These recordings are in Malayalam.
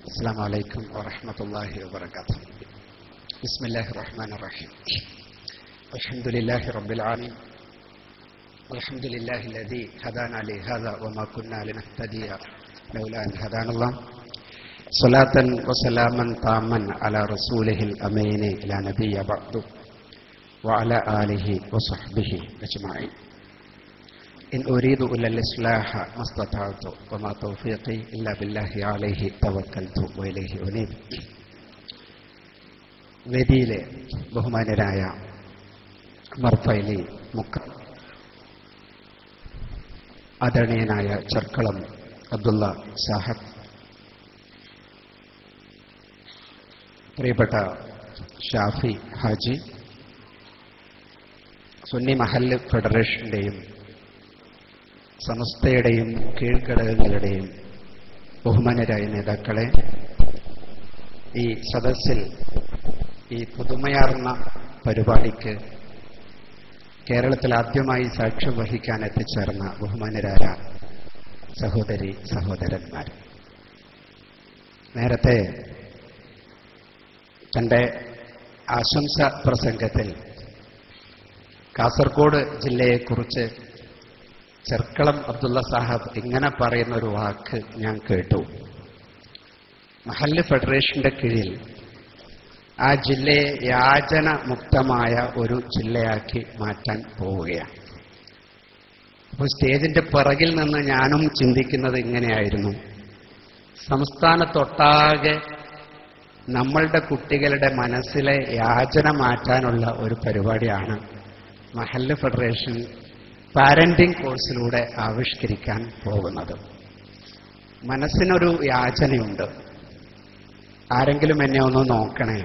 السلام عليكم ورحمة الله وبركاته. بسم الله الرحمن الرحيم. الحمد لله رب العالمين، والحمد لله الذي هدانا لهذا وما كنا لنهتدي لولا أن هدانا الله. صلاة وسلاما تاما على رسوله الأمين لا نبي بعده وعلى آله وصحبه أجمعين. إن أريد إلا الإصلاح ما استطعت وما توفيقي إلا بالله عليه توكلت وإليه أنيب. വേദിയിലെ ബഹുമാന്യരായ മർഫൈലി മുക്ക, ആദരണീയനായ ചർക്കളം അബ്ദുള്ള സാഹബ്, പ്രിയപ്പെട്ട ഷാഫി ഹാജി, സുന്നി മഹല്ല് ഫെഡറേഷന്റെയും സമസ്തയുടെയും കീഴ്ഘടകങ്ങളുടെയും ബഹുമാന്യരായ നേതാക്കളെ, ഈ സദസ്സിൽ ഈ പുതുമയാർന്ന പരിപാടിക്ക് കേരളത്തിൽ ആദ്യമായി സാക്ഷ്യം വഹിക്കാൻ എത്തിച്ചേർന്ന ബഹുമാന്യരായ സഹോദരി സഹോദരന്മാർ, നേരത്തെ തൻ്റെ ആശംസ പ്രസംഗത്തിൽ കാസർഗോഡ് ജില്ലയെക്കുറിച്ച് ചെർക്കളം അബ്ദുള്ള സാഹബ് ഇങ്ങനെ പറയുന്ന ഒരു വാക്ക് ഞാൻ കേട്ടു. മഹല്ല് ഫെഡറേഷന്റെ കീഴിൽ ആ ജില്ലയെ യാചന മുക്തമായ ഒരു ജില്ലയാക്കി മാറ്റാൻ പോവുകയാണ്. അപ്പോൾ സ്റ്റേജിന്റെ പിറകിൽ നിന്ന് ഞാനും ചിന്തിക്കുന്നത് ഇങ്ങനെയായിരുന്നു: സംസ്ഥാനത്തൊട്ടാകെ നമ്മളുടെ കുട്ടികളുടെ മനസ്സിലെ യാചന മാറ്റാനുള്ള ഒരു പരിപാടിയാണ് മഹല്ല് ഫെഡറേഷൻ പാരന്റിംഗ് കോഴ്സിലൂടെ ആവിഷ്കരിക്കാൻ പോകുന്നത്. മനസ്സിനൊരു യാചനയുണ്ട്, ആരെങ്കിലും എന്നെ ഒന്ന് നോക്കണേ,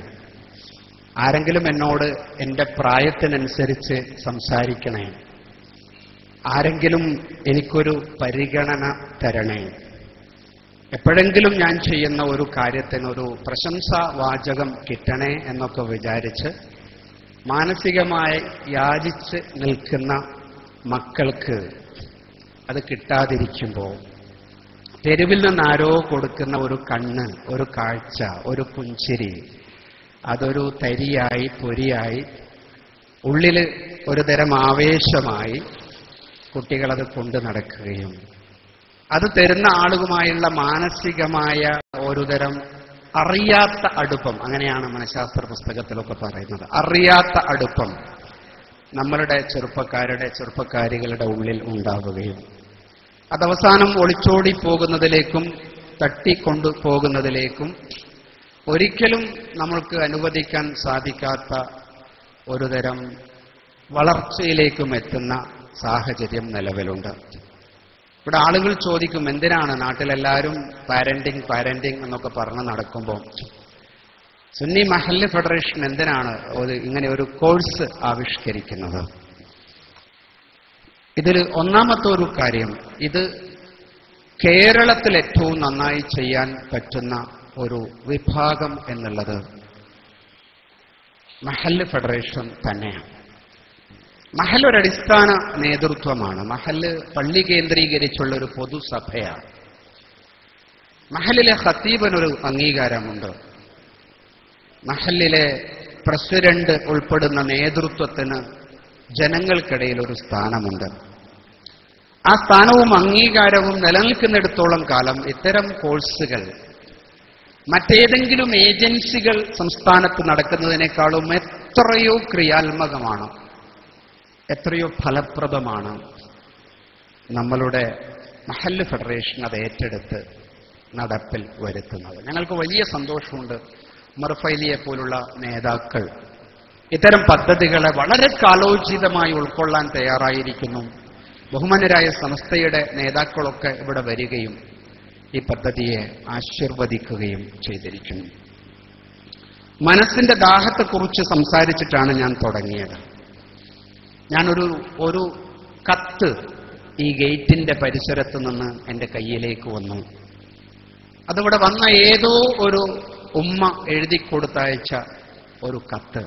ആരെങ്കിലും എന്നോട് എൻ്റെ പ്രായത്തിനനുസരിച്ച് സംസാരിക്കണേ, ആരെങ്കിലും എനിക്കൊരു പരിഗണന തരണേ, എപ്പോഴെങ്കിലും ഞാൻ ചെയ്യുന്ന ഒരു കാര്യത്തിനൊരു പ്രശംസാ വാചകം കിട്ടണേ എന്നൊക്കെ വിചാരിച്ച് മാനസികമായി യാചിച്ച് നിൽക്കുന്ന മക്കൾക്ക് അത് കിട്ടാതിരിക്കുമ്പോൾ തെരുവിൽ നിന്ന് ആരോ കൊടുക്കുന്ന ഒരു കണ്ണ്, ഒരു കാഴ്ച, ഒരു പുഞ്ചിരി, അതൊരു തരിയായി പൊരിയായി ഉള്ളിൽ ഒരു തരം ആവേശമായി കുട്ടികളത് കൊണ്ടു നടക്കുകയും അത് തരുന്ന ആളുകളുമായുള്ള മാനസികമായ ഒരുതരം അറിയാത്ത അടുപ്പം, അങ്ങനെയാണ് മനഃശാസ്ത്ര പുസ്തകത്തിലൊക്കെ പറയുന്നത്, അറിയാത്ത അടുപ്പം നമ്മളുടെ ചെറുപ്പക്കാരികളുടെ ഉള്ളിൽ ഉണ്ടാവുകയും അതവസാനം ഒളിച്ചോടി പോകുന്നതിലേക്കും തട്ടിക്കൊണ്ടു പോകുന്നതിലേക്കും ഒരിക്കലും നമ്മൾക്ക് അനുവദിക്കാൻ സാധിക്കാത്ത ഒരുതരം വളർച്ചയിലേക്കും എത്തുന്ന സാഹചര്യം നിലവിലുണ്ട്. ഇവിടെ ആളുകൾ ചോദിക്കും, എന്തിനാണ് നാട്ടിലെല്ലാവരും പാരന്റിങ് എന്നൊക്കെ പറഞ്ഞ് നടക്കുമ്പോൾ സുന്നി മഹല്ല് ഫെഡറേഷൻ എന്തിനാണ് ഇങ്ങനെ ഒരു കോഴ്സ് ആവിഷ്കരിക്കുന്നത്? ഇതിൽ ഒന്നാമത്തെ ഒരു കാര്യം, ഇത് കേരളത്തിൽ ഏറ്റവും നന്നായി ചെയ്യാൻ പറ്റുന്ന ഒരു വിഭാഗം എന്നുള്ളത് മഹല്ല് ഫെഡറേഷൻ തന്നെയാണ്. മഹല്ല് ഒരു അടിസ്ഥാന നേതൃത്വമാണ്. മഹല്ല് പള്ളി കേന്ദ്രീകരിച്ചുള്ള ഒരു പൊതുസഭയാണ്. മഹല്ലിലെ ഖത്തീബിനൊരു അംഗീകാരമുണ്ട്. മഹല്ലിലെ പ്രസിഡന്റ് ഉൾപ്പെടുന്ന നേതൃത്വത്തിന് ജനങ്ങൾക്കിടയിൽ ഒരു സ്ഥാനമുണ്ട്. ആ സ്ഥാനവും അംഗീകാരവും നിലനിൽക്കുന്നിടത്തോളം കാലം ഇത്തരം കോഴ്സുകൾ മറ്റേതെങ്കിലും ഏജൻസികൾ സംസ്ഥാനത്ത് നടക്കുന്നതിനേക്കാളും എത്രയോ ക്രിയാത്മകമാണ്, എത്രയോ ഫലപ്രദമാണ്. നമ്മളുടെ മഹല്ല് ഫെഡറേഷൻ അത് ഏറ്റെടുത്ത് നടപ്പിൽ വരുത്തുന്നത് ഞങ്ങൾക്ക് വലിയ സന്തോഷമുണ്ട്. മർഫൈലിയെ പോലുള്ള നേതാക്കൾ ഇത്തരം പദ്ധതികളെ വളരെ കാലോചിതമായി ഉൾക്കൊള്ളാൻ തയ്യാറായിരിക്കുന്നു. ബഹുമാന്യരായ സംസ്ഥയുടെ നേതാക്കളൊക്കെ ഇവിടെ വരികയും ഈ പദ്ധതിയെ ആശീർവദിക്കുകയും ചെയ്തിരിക്കുന്നു. മനസ്സിന്റെ ദാഹത്തെക്കുറിച്ച് സംസാരിച്ചിട്ടാണ് ഞാൻ തുടങ്ങിയത്. ഞാനൊരു കത്ത് ഈ ഗേറ്റിന്റെ പരിസരത്ത് നിന്ന് എൻ്റെ കയ്യിലേക്ക് വന്നു. അതിവിടെ വന്ന ഏതോ ഒരു ഉമ്മ എഴുതി കൊടുത്തയച്ച ഒരു കത്ത്.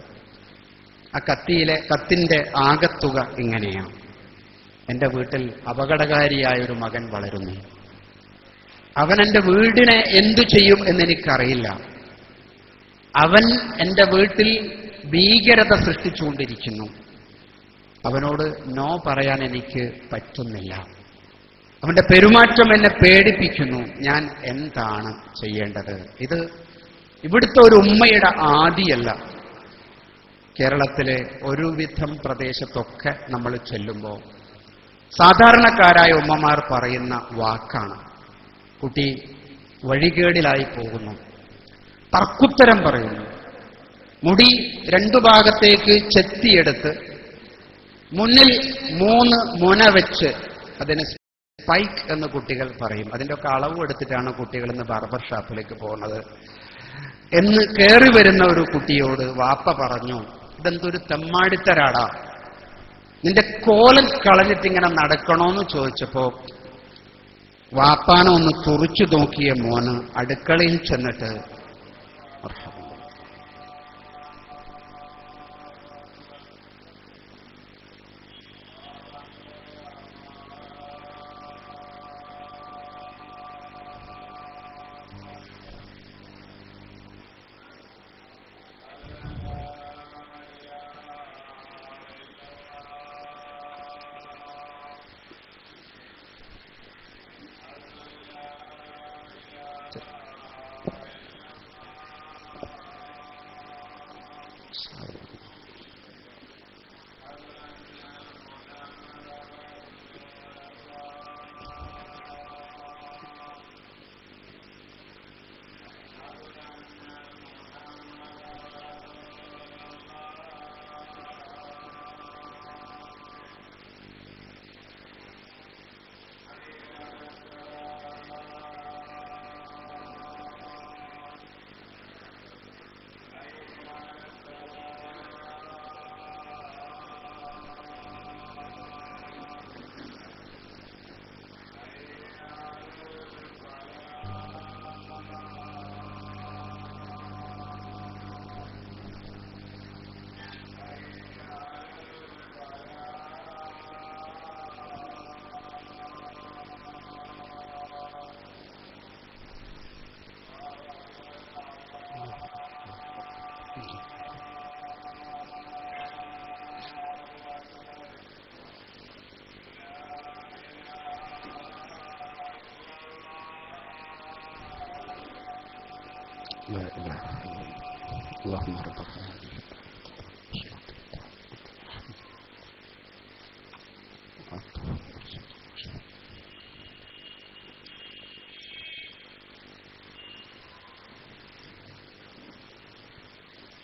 ആ കത്തിന്റെ ആകത്തുക ഇങ്ങനെയാണ്: എൻ്റെ വീട്ടിൽ അപകടകാരിയായൊരു മകൻ വളരുന്നു. അവൻ എൻ്റെ വീടിനെ എന്തു ചെയ്യും എന്നെനിക്കറിയില്ല. അവൻ എൻ്റെ വീട്ടിൽ ഭീകരത സൃഷ്ടിച്ചുകൊണ്ടിരിക്കുന്നു. അവനോട് നോ പറയാൻ എനിക്ക് പറ്റുന്നില്ല. അവന്റെ പെരുമാറ്റം എന്നെ പേടിപ്പിക്കുന്നു. ഞാൻ എന്താണ് ചെയ്യേണ്ടത്? ഇത് ഇവിടുത്തെ ഒരു ഉമ്മയുടെ ആദിയല്ല. കേരളത്തിലെ ഒരുവിധം പ്രദേശത്തൊക്കെ നമ്മൾ ചെല്ലുമ്പോൾ സാധാരണക്കാരായ ഉമ്മമാർ പറയുന്ന വാക്കാണ്. കുട്ടി വഴികേടിലായി പോകുന്നു, തർക്കുത്തരം പറയുന്നു, മുടി രണ്ടു ഭാഗത്തേക്ക് ചെത്തിയെടുത്ത് മുന്നിൽ 3 മുന വെച്ച്, അതിന് സ്പൈക്ക് എന്ന് കുട്ടികൾ പറയും, അതിൻ്റെ ഒക്കെ അളവ് എടുത്തിട്ടാണ് കുട്ടികൾ ഇന്ന് ബാർബർ ഷാപ്പിലേക്ക് പോകുന്നത് എന്ന് കയറി വരുന്ന ഒരു കുട്ടിയോട് വാപ്പ പറഞ്ഞു, ഇതെന്തൊരു തെമ്മാടിത്തരാടാ, നിന്റെ കോലം കളഞ്ഞിട്ടിങ്ങനെ നടക്കണോന്ന് ചോദിച്ചപ്പോ വാപ്പാനെ ഒന്ന് തുറിച്ചു നോക്കിയ മോന് അടുക്കളയിൽ ചെന്നിട്ട്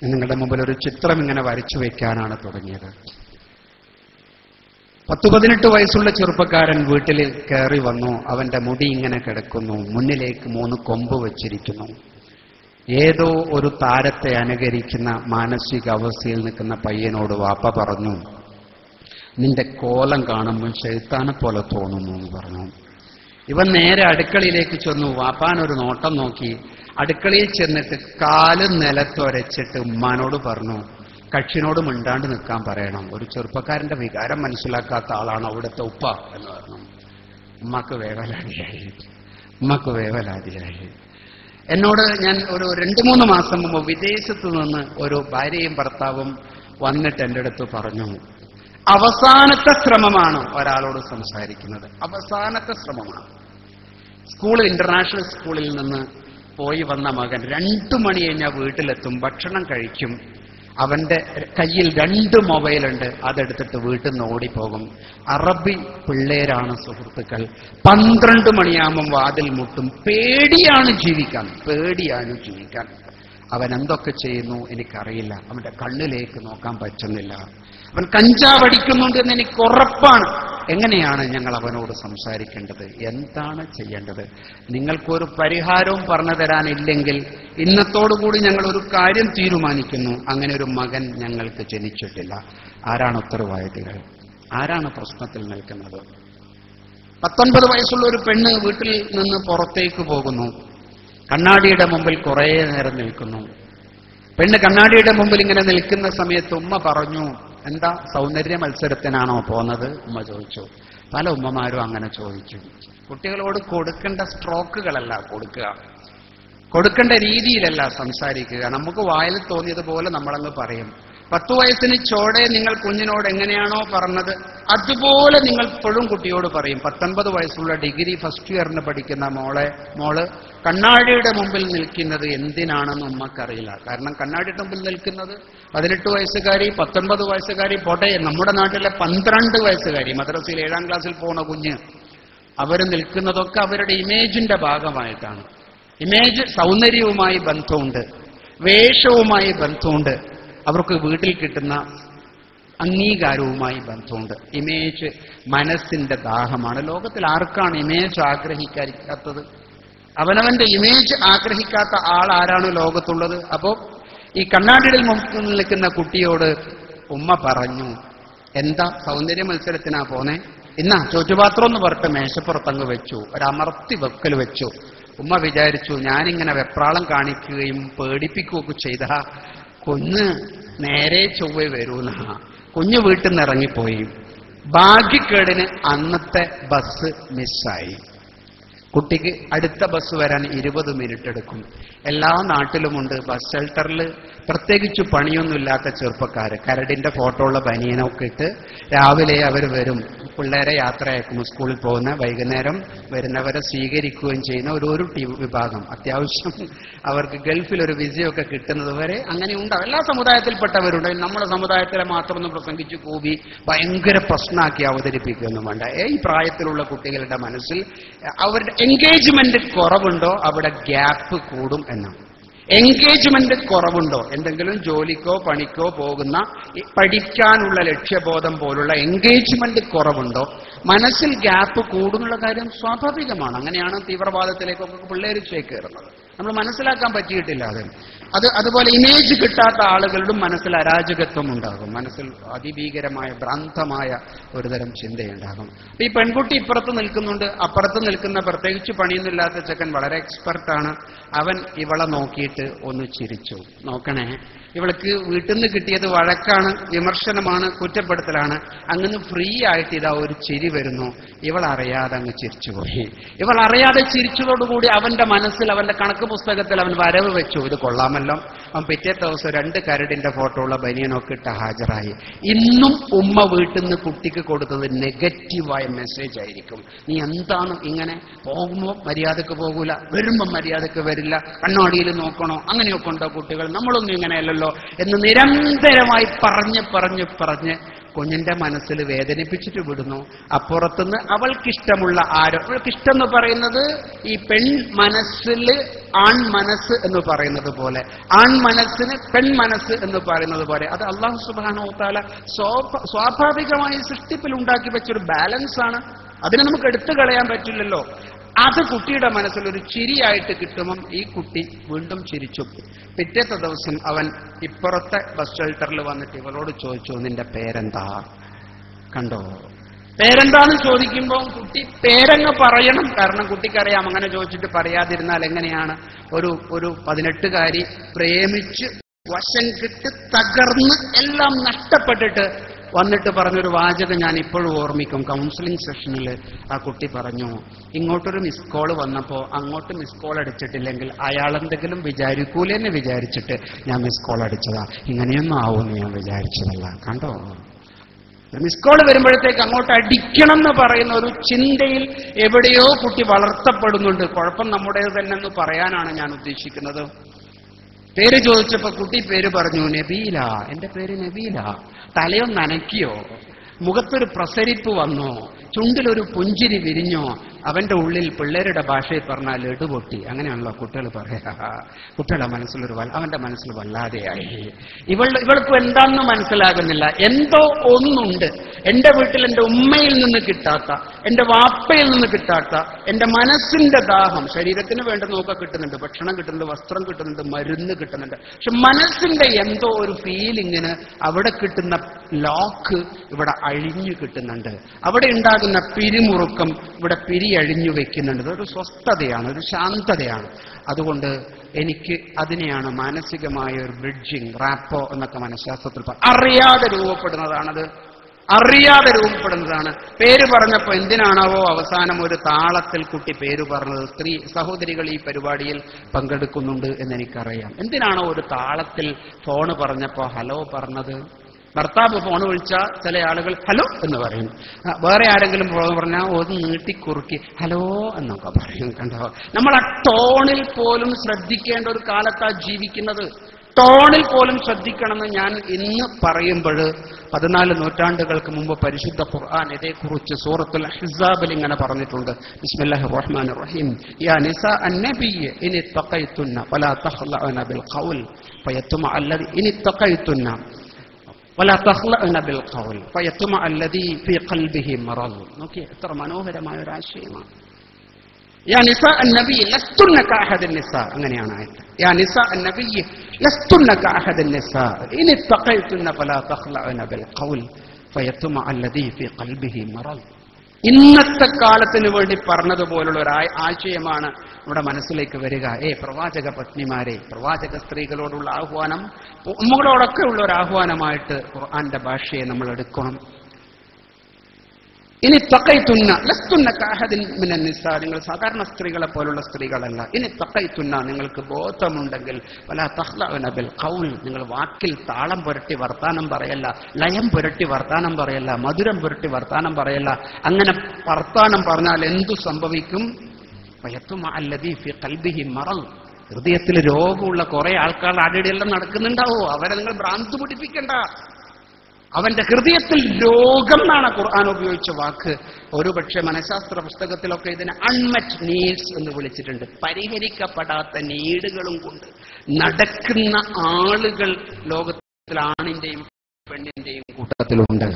നിങ്ങളുടെ മുമ്പിൽ ഒരു ചിത്രം ഇങ്ങനെ വരച്ചു വയ്ക്കാനാണ് തുടങ്ങിയത്. 10-18 വയസ്സുള്ള ചെറുപ്പക്കാരൻ വീട്ടിൽ കയറി വന്നു. അവന്റെ മുടി ഇങ്ങനെ കിടക്കുന്നു, മുന്നിലേക്ക് 3 കൊമ്പ് വച്ചിരിക്കുന്നു. ഏതോ ഒരു താരത്തെ അനുകരിക്കുന്ന മാനസിക അവസ്ഥയിൽ നിൽക്കുന്ന പയ്യനോട് വാപ്പ പറഞ്ഞു, നിന്റെ കോലം കാണുമ്പോൾ ശൈത്താനെ പോലെ തോന്നുന്നു എന്ന് പറഞ്ഞു. ഇവൻ നേരെ അടുക്കളയിലേക്ക് ചെന്നു. വാപ്പാനൊരു നോട്ടം നോക്കി അടുക്കളയിൽ ചെന്നിട്ട് കാല് നിലത്തൊരച്ചിട്ട് ഉമ്മാനോട് പറഞ്ഞു, കക്ഷിനോട് മിണ്ടാണ്ട് നിൽക്കാൻ പറയണം. ഒരു ചെറുപ്പക്കാരന്റെ വികാരം മനസ്സിലാക്കാത്ത ആളാണ് അവിടുത്തെ ഉപ്പ എന്ന് പറഞ്ഞു. ഉമ്മക്ക് വേവലാതിയായി. എന്നോട് ഞാൻ ഒരു 2-3 മാസം മുമ്പ് വിദേശത്ത് നിന്ന് ഒരു ഭാര്യയും ഭർത്താവും വന്നിട്ട് എൻ്റെ അടുത്ത് പറഞ്ഞു, അവസാനത്തെ ശ്രമമാണ് ഒരാളോട് സംസാരിക്കുന്നത്, അവസാനത്തെ ശ്രമമാണ്. സ്കൂളിൽ, ഇന്റർനാഷണൽ സ്കൂളിൽ നിന്ന് പോയി വന്ന മകൻ 2 മണി കഴിഞ്ഞാൽ വീട്ടിലെത്തും, ഭക്ഷണം കഴിക്കും. അവന്റെ കയ്യിൽ 2 മൊബൈലുണ്ട്, അതെടുത്തിട്ട് വീട്ടിൽ നിന്ന് ഓടിപ്പോകും. അറബി പിള്ളേരാണ് സുഹൃത്തുക്കൾ. 12 മണിയാകുമ്പം വാതിൽ മുട്ടും. പേടിയാണ് ജീവിക്കാൻ. അവൻ എന്തൊക്കെ ചെയ്യുന്നു എനിക്കറിയില്ല. അവന്റെ കണ്ണിലേക്ക് നോക്കാൻ പറ്റുന്നില്ല. അവൻ കഞ്ചാവടിക്കുന്നുണ്ട് എന്ന് എനിക്ക് ഉറപ്പാണ്. എങ്ങനെയാണ് ഞങ്ങൾ അവനോട് സംസാരിക്കേണ്ടത്? എന്താണ് ചെയ്യേണ്ടത്? നിങ്ങൾക്കൊരു പരിഹാരവും പറഞ്ഞു തരാനില്ലെങ്കിൽ ഇന്നത്തോടുകൂടി ഞങ്ങൾ ഒരു കാര്യം തീരുമാനിക്കുന്നു, അങ്ങനെ ഒരു മകൻ ഞങ്ങൾക്ക് ജനിച്ചിട്ടില്ല. ആരാണ് ഉത്തരവാദികൾ? ആരാണ് പ്രശ്നത്തിൽ നിൽക്കുന്നത്? 19 വയസ്സുള്ള ഒരു പെണ്ണ് വീട്ടിൽ നിന്ന് പുറത്തേക്ക് പോകുന്നു. കണ്ണാടിയുടെ മുമ്പിൽ കുറേ നേരം നിൽക്കുന്നു. പെണ്ണ് കണ്ണാടിയുടെ മുമ്പിൽ ഇങ്ങനെ നിൽക്കുന്ന സമയത്ത് ഉമ്മ പറഞ്ഞു, എന്താ സൗന്ദര്യ മത്സരത്തിനാണോ പോന്നത്? ഉമ്മ ചോദിച്ചു. പല ഉമ്മമാരും അങ്ങനെ ചോദിക്കും. കുട്ടികളോട് കൊടുക്കേണ്ട സ്ട്രോക്കുകളല്ല കൊടുക്കുക, കൊടുക്കേണ്ട രീതിയിലല്ല സംസാരിക്കുക. നമുക്ക് വായിൽ തോന്നിയതുപോലെ നമ്മളങ്ങ് പറയും. 10 വയസ്സിന് ചോടെ നിങ്ങൾ കുഞ്ഞിനോട് എങ്ങനെയാണോ പറഞ്ഞത് അതുപോലെ നിങ്ങൾ ഇപ്പോഴും കുട്ടിയോട് പറയും. 19 വയസ്സുള്ള ഡിഗ്രി ഫസ്റ്റ് ഇയറിന് പഠിക്കുന്ന മോള് കണ്ണാടിയുടെ മുമ്പിൽ നിൽക്കുന്നത് എന്തിനാണെന്ന് ഉമ്മക്കറിയില്ല. കാരണം കണ്ണാടിയുടെ മുമ്പിൽ നിൽക്കുന്നത് 18 വയസ്സുകാരി 19 വയസ്സുകാരി പോട്ടെ, നമ്മുടെ നാട്ടിലെ 12 വയസ്സുകാരി മദ്രസയിൽ 7ാം ക്ലാസ്സിൽ പോകുന്ന കുഞ്ഞ്, അവർ നിൽക്കുന്നതൊക്കെ അവരുടെ ഇമേജിന്റെ ഭാഗമായിട്ടാണ്. ഇമേജ് സൗന്ദര്യവുമായി ബന്ധമുണ്ട്, വേഷവുമായി ബന്ധമുണ്ട്, അവർക്ക് വീട്ടിൽ കിട്ടുന്ന അംഗീകാരവുമായി ബന്ധമുണ്ട്. ഇമേജ് മനസ്സിന്റെ ദാഹമാണ്. ലോകത്തിൽ ആർക്കാണ് ഇമേജ് ആഗ്രഹിക്കാത്തത്? അവനവന്റെ ഇമേജ് ആഗ്രഹിക്കാത്ത ആൾ ആരാണ് ലോകത്തുള്ളത്? അപ്പോ ഈ കണ്ണാടിയിൽ മുമ്പിൽ നിൽക്കുന്ന കുട്ടിയോട് ഉമ്മ പറഞ്ഞു, എന്താ സൗന്ദര്യ മത്സരത്തിനാ പോന്നെ? ഇന്നാ ചോറ്റുപാത്രം എന്ന് പറഞ്ഞിട്ട് മേശപ്പുറത്തങ്ങ് വെച്ചു, ഒരമർത്തി വെക്കൽ വെച്ചു. ഉമ്മ വിചാരിച്ചു ഞാനിങ്ങനെ വെപ്രാളം കാണിക്കുകയും പേടിപ്പിക്കുകയൊക്കെ ചെയ്ത കുഞ്ഞ് നേരെ ചൊവ്വേ വരൂന്ന. കുഞ്ഞ് വീട്ടിൽ നിന്ന് ഇറങ്ങിപ്പോയി. ഭാഗ്യക്കേടിന് അന്നത്തെ ബസ് മിസ്സായി. കുട്ടിക്ക് അടുത്ത ബസ് വരാൻ 20 മിനിറ്റ് എടുക്കും. എല്ലാ നാട്ടിലുമുണ്ട് ബസ് ഷെൽട്ടറിൽ പ്രത്യേകിച്ച് പണിയൊന്നുമില്ലാത്ത ചെറുപ്പക്കാര്, കരടിന്റെ ഫോട്ടോ ഉള്ള ബനിയനൊക്കെ ഇട്ട് രാവിലെ അവർ വരും, പിള്ളേരെ യാത്രയാക്കും, സ്കൂളിൽ പോകുന്ന, വൈകുന്നേരം വരുന്നവരെ സ്വീകരിക്കുകയും ചെയ്യുന്ന ഒരു വിഭാഗം. അത്യാവശ്യം അവർക്ക് ഗൾഫിൽ ഒരു വിസയൊക്കെ കിട്ടുന്നത് വരെ അങ്ങനെ ഉണ്ടാവും. എല്ലാ സമുദായത്തിൽപ്പെട്ടവരുണ്ട്. നമ്മുടെ സമുദായത്തിലെ മാത്രം ഒന്ന് പ്രസംഗിച്ച് കൂവി ഭയങ്കര പ്രശ്നമാക്കി അവതരിപ്പിക്കുകയൊന്നും വേണ്ട. ഈ പ്രായത്തിലുള്ള കുട്ടികളുടെ മനസ്സിൽ അവരുടെ എൻഗേജ്മെന്റ് കുറവുണ്ടോ അവിടെ ഗ്യാപ്പ് കൂടും എന്നാണ്. എൻഗേജ്മെന്റ് കുറവുണ്ടോ, എന്തെങ്കിലും ജോലിക്കോ പണിക്കോ പോകുന്ന പഠിക്കാനുള്ള ലക്ഷ്യബോധം പോലുള്ള എൻഗേജ്മെന്റ് കുറവുണ്ടോ മനസ്സിൽ ഗ്യാപ്പ് കൂടുന്നുള്ള കാര്യം സ്വാഭാവികമാണ്. അങ്ങനെയാണ് തീവ്രവാദത്തിലേക്കൊക്കെ പിള്ളേർ ചേക്കേറുന്നത്. നമ്മൾ മനസ്സിലാക്കാൻ പറ്റിയിട്ടില്ല അതുപോലെ ഇമേജ് കിട്ടാത്ത ആളുകളുടെ മനസ്സിൽ അരാജകത്വം ഉണ്ടാകും, മനസ്സിൽ അതിഭീകരമായ ഭ്രാന്തമായ ഒരുതരം ചിന്തയുണ്ടാകും. ഈ പെൺകുട്ടി ഇപ്പുറത്ത് നിൽക്കുന്നുണ്ട്, അപ്പുറത്ത് നിൽക്കുന്ന പ്രത്യേകിച്ച് പണിയൊന്നുമില്ലാത്ത ചെക്കൻ വളരെ എക്സ്പെർട്ടാണ്. അവൻ ഇവളെ നോക്കിയിട്ട് ഒന്ന് ചിരിച്ചു. നോക്കണേ, ഇവൾക്ക് വീട്ടിൽ നിന്ന് കിട്ടിയത് വഴക്കാണ്, വിമർശനമാണ്, കുറ്റപ്പെടുത്തലാണ്. അങ്ങനെ ഫ്രീ ആയിട്ട് ഇതാ ഒരു ചിരി വരുന്നു. ഇവൾ അറിയാതെ അങ്ങ് ചിരിച്ചുപോയി. ഇവൾ അറിയാതെ ചിരിച്ചതോടുകൂടി അവന്റെ മനസ്സിൽ, അവന്റെ കണക്ക് പുസ്തകത്തിൽ അവൻ വരവ് വെച്ചു, ഇത് കൊള്ളാമല്ലോ. അവൻ പിറ്റേ ദിവസം 2 കരടിന്റെ ഫോട്ടോ ഉള്ള ബനിയനൊക്കെ ഇട്ട് ഹാജരായി. ഇന്നും ഉമ്മ വീട്ടിൽ നിന്ന് കുട്ടിക്ക് കൊടുത്തത് നെഗറ്റീവായ മെസ്സേജ് ആയിരിക്കും. നീ എന്താണ് ഇങ്ങനെ, പോകുമ്പോൾ മര്യാദക്ക് പോകൂല, വരുമ്പം മര്യാദക്ക് വരില്ല, കണ്ണാടിയിൽ നോക്കണോ, അങ്ങനെയൊക്കെ ഉണ്ടോ കുട്ടികൾ, നമ്മളൊന്നും ഇങ്ങനെയല്ലല്ലോ എന്ന് നിരന്തരമായി പറഞ്ഞ് കുഞ്ഞിന്റെ മനസ്സിൽ വേദനിപ്പിച്ചിട്ട് വിടുന്നു. അപ്പുറത്തുനിന്ന് അവൾക്കിഷ്ടമുള്ള അവൾക്കിഷ്ടം എന്ന് പറയുന്നത് ഈ പെൺ മനസ്സിൽ ആൺ മനസ്സ് എന്ന് പറയുന്നത് പോലെ, ആൺ മനസ്സിന് പെൺ മനസ്സ് എന്ന് പറയുന്നത് പോലെ, അത് അല്ലാഹു സുബ്ഹാനഹു വ തആല സ്വാഭാവികമായി സൃഷ്ടിപ്പിൽ ഉണ്ടാക്കി വെച്ചൊരു ബാലൻസ് ആണ്. അതിനെ നമുക്ക് എടുത്തു കളയാൻ പറ്റില്ലല്ലോ. അത് കുട്ടിയുടെ മനസ്സിൽ ഒരു ചിരിയായിട്ട് കിട്ടുമ്പം ഈ കുട്ടി വീണ്ടും ചിരിച്ചു. പിറ്റേത്തെ ദിവസം അവൻ ഇപ്പുറത്തെ ബസ് ഷെൽട്ടറിൽ വന്നിട്ട് ഇവളോട് ചോദിച്ചു, നിന്റെ പേരെന്താ? കണ്ടോ, പേരെന്താന്ന് ചോദിക്കുമ്പോൾ കുട്ടി പേരങ്ങ് പറയണം. കാരണം കുട്ടിക്കറിയാം അങ്ങനെ ചോദിച്ചിട്ട് പറയാതിരുന്നാൽ എങ്ങനെയാണ്. ഒരു 18കാരി പ്രേമിച്ച് വശം കിട്ട് തകർന്ന് എല്ലാം നഷ്ടപ്പെട്ടിട്ട് വന്നിട്ട് പറഞ്ഞൊരു വാചകം ഞാൻ ഇപ്പോഴും ഓർമ്മിക്കും. കൗൺസിലിംഗ് സെഷനിൽ ആ കുട്ടി പറഞ്ഞു, ഇങ്ങോട്ടൊരു മിസ് കോൾ വന്നപ്പോൾ അങ്ങോട്ട് മിസ് കോൾ അടിച്ചിട്ടില്ലെങ്കിൽ അയാളെന്തെങ്കിലും വിചാരിക്കൂലെന്ന് വിചാരിച്ചിട്ട് ഞാൻ മിസ് കോൾ അടിച്ചതാ, ഇങ്ങനെയൊന്നും ആവുമെന്ന് ഞാൻ വിചാരിച്ചതല്ല. കണ്ടോ, മിസ് കോൾ വരുമ്പോഴത്തേക്ക് അങ്ങോട്ട് അടിക്കണം എന്ന് പറയുന്ന ഒരു ചിന്തയിൽ എവിടെയോ കുട്ടി വളർത്തപ്പെടുന്നുണ്ട്. കുഴപ്പം നമ്മുടേത് തന്നെ എന്ന് പറയാനാണ് ഞാൻ ഉദ്ദേശിക്കുന്നത്. പേര് ചോദിച്ചപ്പോ കുട്ടി പേര് പറഞ്ഞു, നബീല. എന്റെ പേര് നബീല. തലയൊന്ന് അനക്കിയോ, മുഖത്തൊരു പ്രസരിപ്പ് വന്നോ, ചുണ്ടിലൊരു പുഞ്ചിരി വിരിഞ്ഞോ, അവന്റെ ഉള്ളിൽ പിള്ളേരുടെ ഭാഷയിൽ പറഞ്ഞാൽ എടുപൊട്ടി. അങ്ങനെയാണല്ലോ കുട്ടികൾ പറയാ. കുട്ടികളുടെ മനസ്സിലൊരു അവന്റെ മനസ്സിൽ വല്ലാതെയായി. ഇവൾക്ക് എന്താണെന്ന് മനസ്സിലാകുന്നില്ല. എന്തോ ഒന്നുണ്ട് എന്റെ വീട്ടിൽ എന്റെ ഉമ്മയിൽ നിന്ന് കിട്ടാത്ത, എന്റെ വാപ്പയിൽ നിന്ന് കിട്ടാത്ത, എന്റെ മനസ്സിന്റെ ദാഹം. ശരീരത്തിന് വേണ്ടുന്നതൊക്കെ കിട്ടുന്നുണ്ട്, ഭക്ഷണം കിട്ടുന്നുണ്ട്, വസ്ത്രം കിട്ടുന്നുണ്ട്, മരുന്ന് കിട്ടുന്നുണ്ട്. പക്ഷെ മനസ്സിന്റെ എന്തോ ഒരു ഫീലിങ്ങിന് അവിടെ കിട്ടുന്ന ലോക്ക് ഇവിടെ അഴിഞ്ഞു കിട്ടുന്നുണ്ട്. അവിടെ ഉണ്ടാകുന്ന പിരിമുറുക്കം ഇവിടെ അഴിഞ്ഞു വെക്കുന്നുണ്ട്. അതൊരു സ്വസ്ഥതയാണ്, ഒരു ശാന്തതയാണ്. അതുകൊണ്ട് എനിക്ക് അതിനെയാണ് മാനസികമായ ഒരു ബ്രിഡ്ജിങ്, റാപ്പോ എന്നൊക്കെ മനഃശാസ്ത്രത്തിൽ അറിയാതെ രൂപപ്പെടുന്നതാണത്. അറിയാതെ രൂപപ്പെടുന്നതാണ്. പേര് പറഞ്ഞപ്പോ എന്തിനാണാവോ അവസാനം ഒരു താളത്തിൽ കുട്ടി പേര് പറഞ്ഞത്. സ്ത്രീ സഹോദരികൾ ഈ പരിപാടിയിൽ പങ്കെടുക്കുന്നുണ്ട് എന്നെനിക്കറിയാം. എന്തിനാണോ ഒരു താളത്തിൽ ഫോണ് പറഞ്ഞപ്പോ ഹലോ പറഞ്ഞത്? ഭർത്താവ് ഫോൺ വിളിച്ചാൽ ചില ആളുകൾ ഹലോ എന്ന് പറയും. വേറെ ആരെങ്കിലും പറഞ്ഞാൽ ഒന്ന് നീട്ടിക്കുറുക്കി ഹലോ എന്നൊക്കെ പറയും. കണ്ടോ, നമ്മൾ ആ ടോണിൽ പോലും ശ്രദ്ധിക്കേണ്ട ഒരു കാലത്താ ജീവിക്കുന്നത്. ടോണിൽ പോലും ശ്രദ്ധിക്കണമെന്ന് ഞാൻ ഇന്ന് പറയുമ്പോൾ 14 നൂറ്റാണ്ടുകൾക്ക് മുമ്പ് പരിശുദ്ധ ഖുർആൻ ഇതേക്കുറിച്ച് സൂറത്തുൽ അഹ്സാബിൽ ഇങ്ങനെ പറഞ്ഞിട്ടുണ്ട്. ബിസ്മില്ലാഹിർ റഹ്മാനിർ റഹീം. യാ നിസാ അന്നബിയ്യ ഇൻ ഇത്തഖൈതുന്ന ഫലാ തഖ്ലഅന ബിൽ ഖൗൽ ഫയത്മഅ അല്ലദി ഇൻ ഇത്തഖൈതുന്ന വലാ തഖ്ലഅന ബിൽ ഖൗൽ ഫയത്മഅ അല്ലദി ഫീ ഖൽബിഹി മറദ്. നോക്കി, എത്ര മനോഹരമായ ഒരു ആശയമാണ്. യാ നിസാ അന്നബി ലസ്തുന്ന കഅഹദിൻ നിസാ, അങ്ങനെയാണ് ആയത്. യാ നിസാ അന്നബി ലസ്തുന്ന കഅഹദിൻ നിസാ ഇൻ ഇത്തഖൈതുന്ന ഫലാ തഖ്ലഅന ബിൽ ഖൗൽ ഫയത്മഅ അല്ലദി ഫീ ഖൽബിഹി മറദ്. ഇന്നത്തെ കാലത്തിന് വേണ്ടി പറഞ്ഞതുപോലുള്ള ഒരു ആശയമാണ് നമ്മുടെ മനസ്സിലേക്ക് വരിക. പ്രവാചക പത്നിമാരെ, പ്രവാചക സ്ത്രീകളോടുള്ള ആഹ്വാനം നമ്മളോടൊക്കെ ഉള്ള ഒരു ആഹ്വാനമായിട്ട് ഖുർആന്റെ ഭാഷയെ നമ്മൾ എടുക്കണം. ഇനി തഖൈതുന്ന ലസ്തുന്ന കഅഹദിൻ മിനൻ നിസാ, നിങ്ങൾ സാധാരണ സ്ത്രീകളെ പോലുള്ള സ്ത്രീകളല്ല. ഇനി തഖൈതുന്ന, നിങ്ങൾക്ക് ബോധമുണ്ടെങ്കിൽ വലാ തഖ്ലഅന ബിൽ ഖൗൽ, നിങ്ങൾ വാക്കിൽ താളം പുരട്ടി വർത്താനം പറയല്ല, ലയം പുരട്ടി വർത്താനം പറയല്ല, മധുരം പുരട്ടി വർത്താനം പറയല്ല. അങ്ങനെ വർത്താനം പറഞ്ഞാൽ എന്തു സംഭവിക്കും? ഫയത്മഅ അല്ലദീ ഫീ ഖൽബിഹി മറദ്, ഹൃദയത്തിൽ രോഗമുള്ള കുറെ ആൾക്കാർ അടിയെല്ലാം നടക്കുന്നുണ്ടാവോ, അവരെ നിങ്ങൾ ഭ്രാന്ത് പിടിപ്പിക്കണ്ട. അവന്റെ ഹൃദയത്തിൽ രോഗം എന്നാണ് ഖുർആൻ ഉപയോഗിച്ച വാക്ക്. ഒരുപക്ഷെ മനഃശാസ്ത്ര പുസ്തകത്തിലൊക്കെ ഇതിനെ അൺമെറ്റ് നീഡ്സ് എന്ന് വിളിച്ചിട്ടുണ്ട്. പരിഹരിക്കപ്പെടാത്ത നീഡുകളും കൊണ്ട് നടക്കുന്ന ആളുകൾ ലോകത്തിൽ ആണിന്റെയും പെണ്ണിന്റെയും കൂട്ടത്തിലുണ്ട്.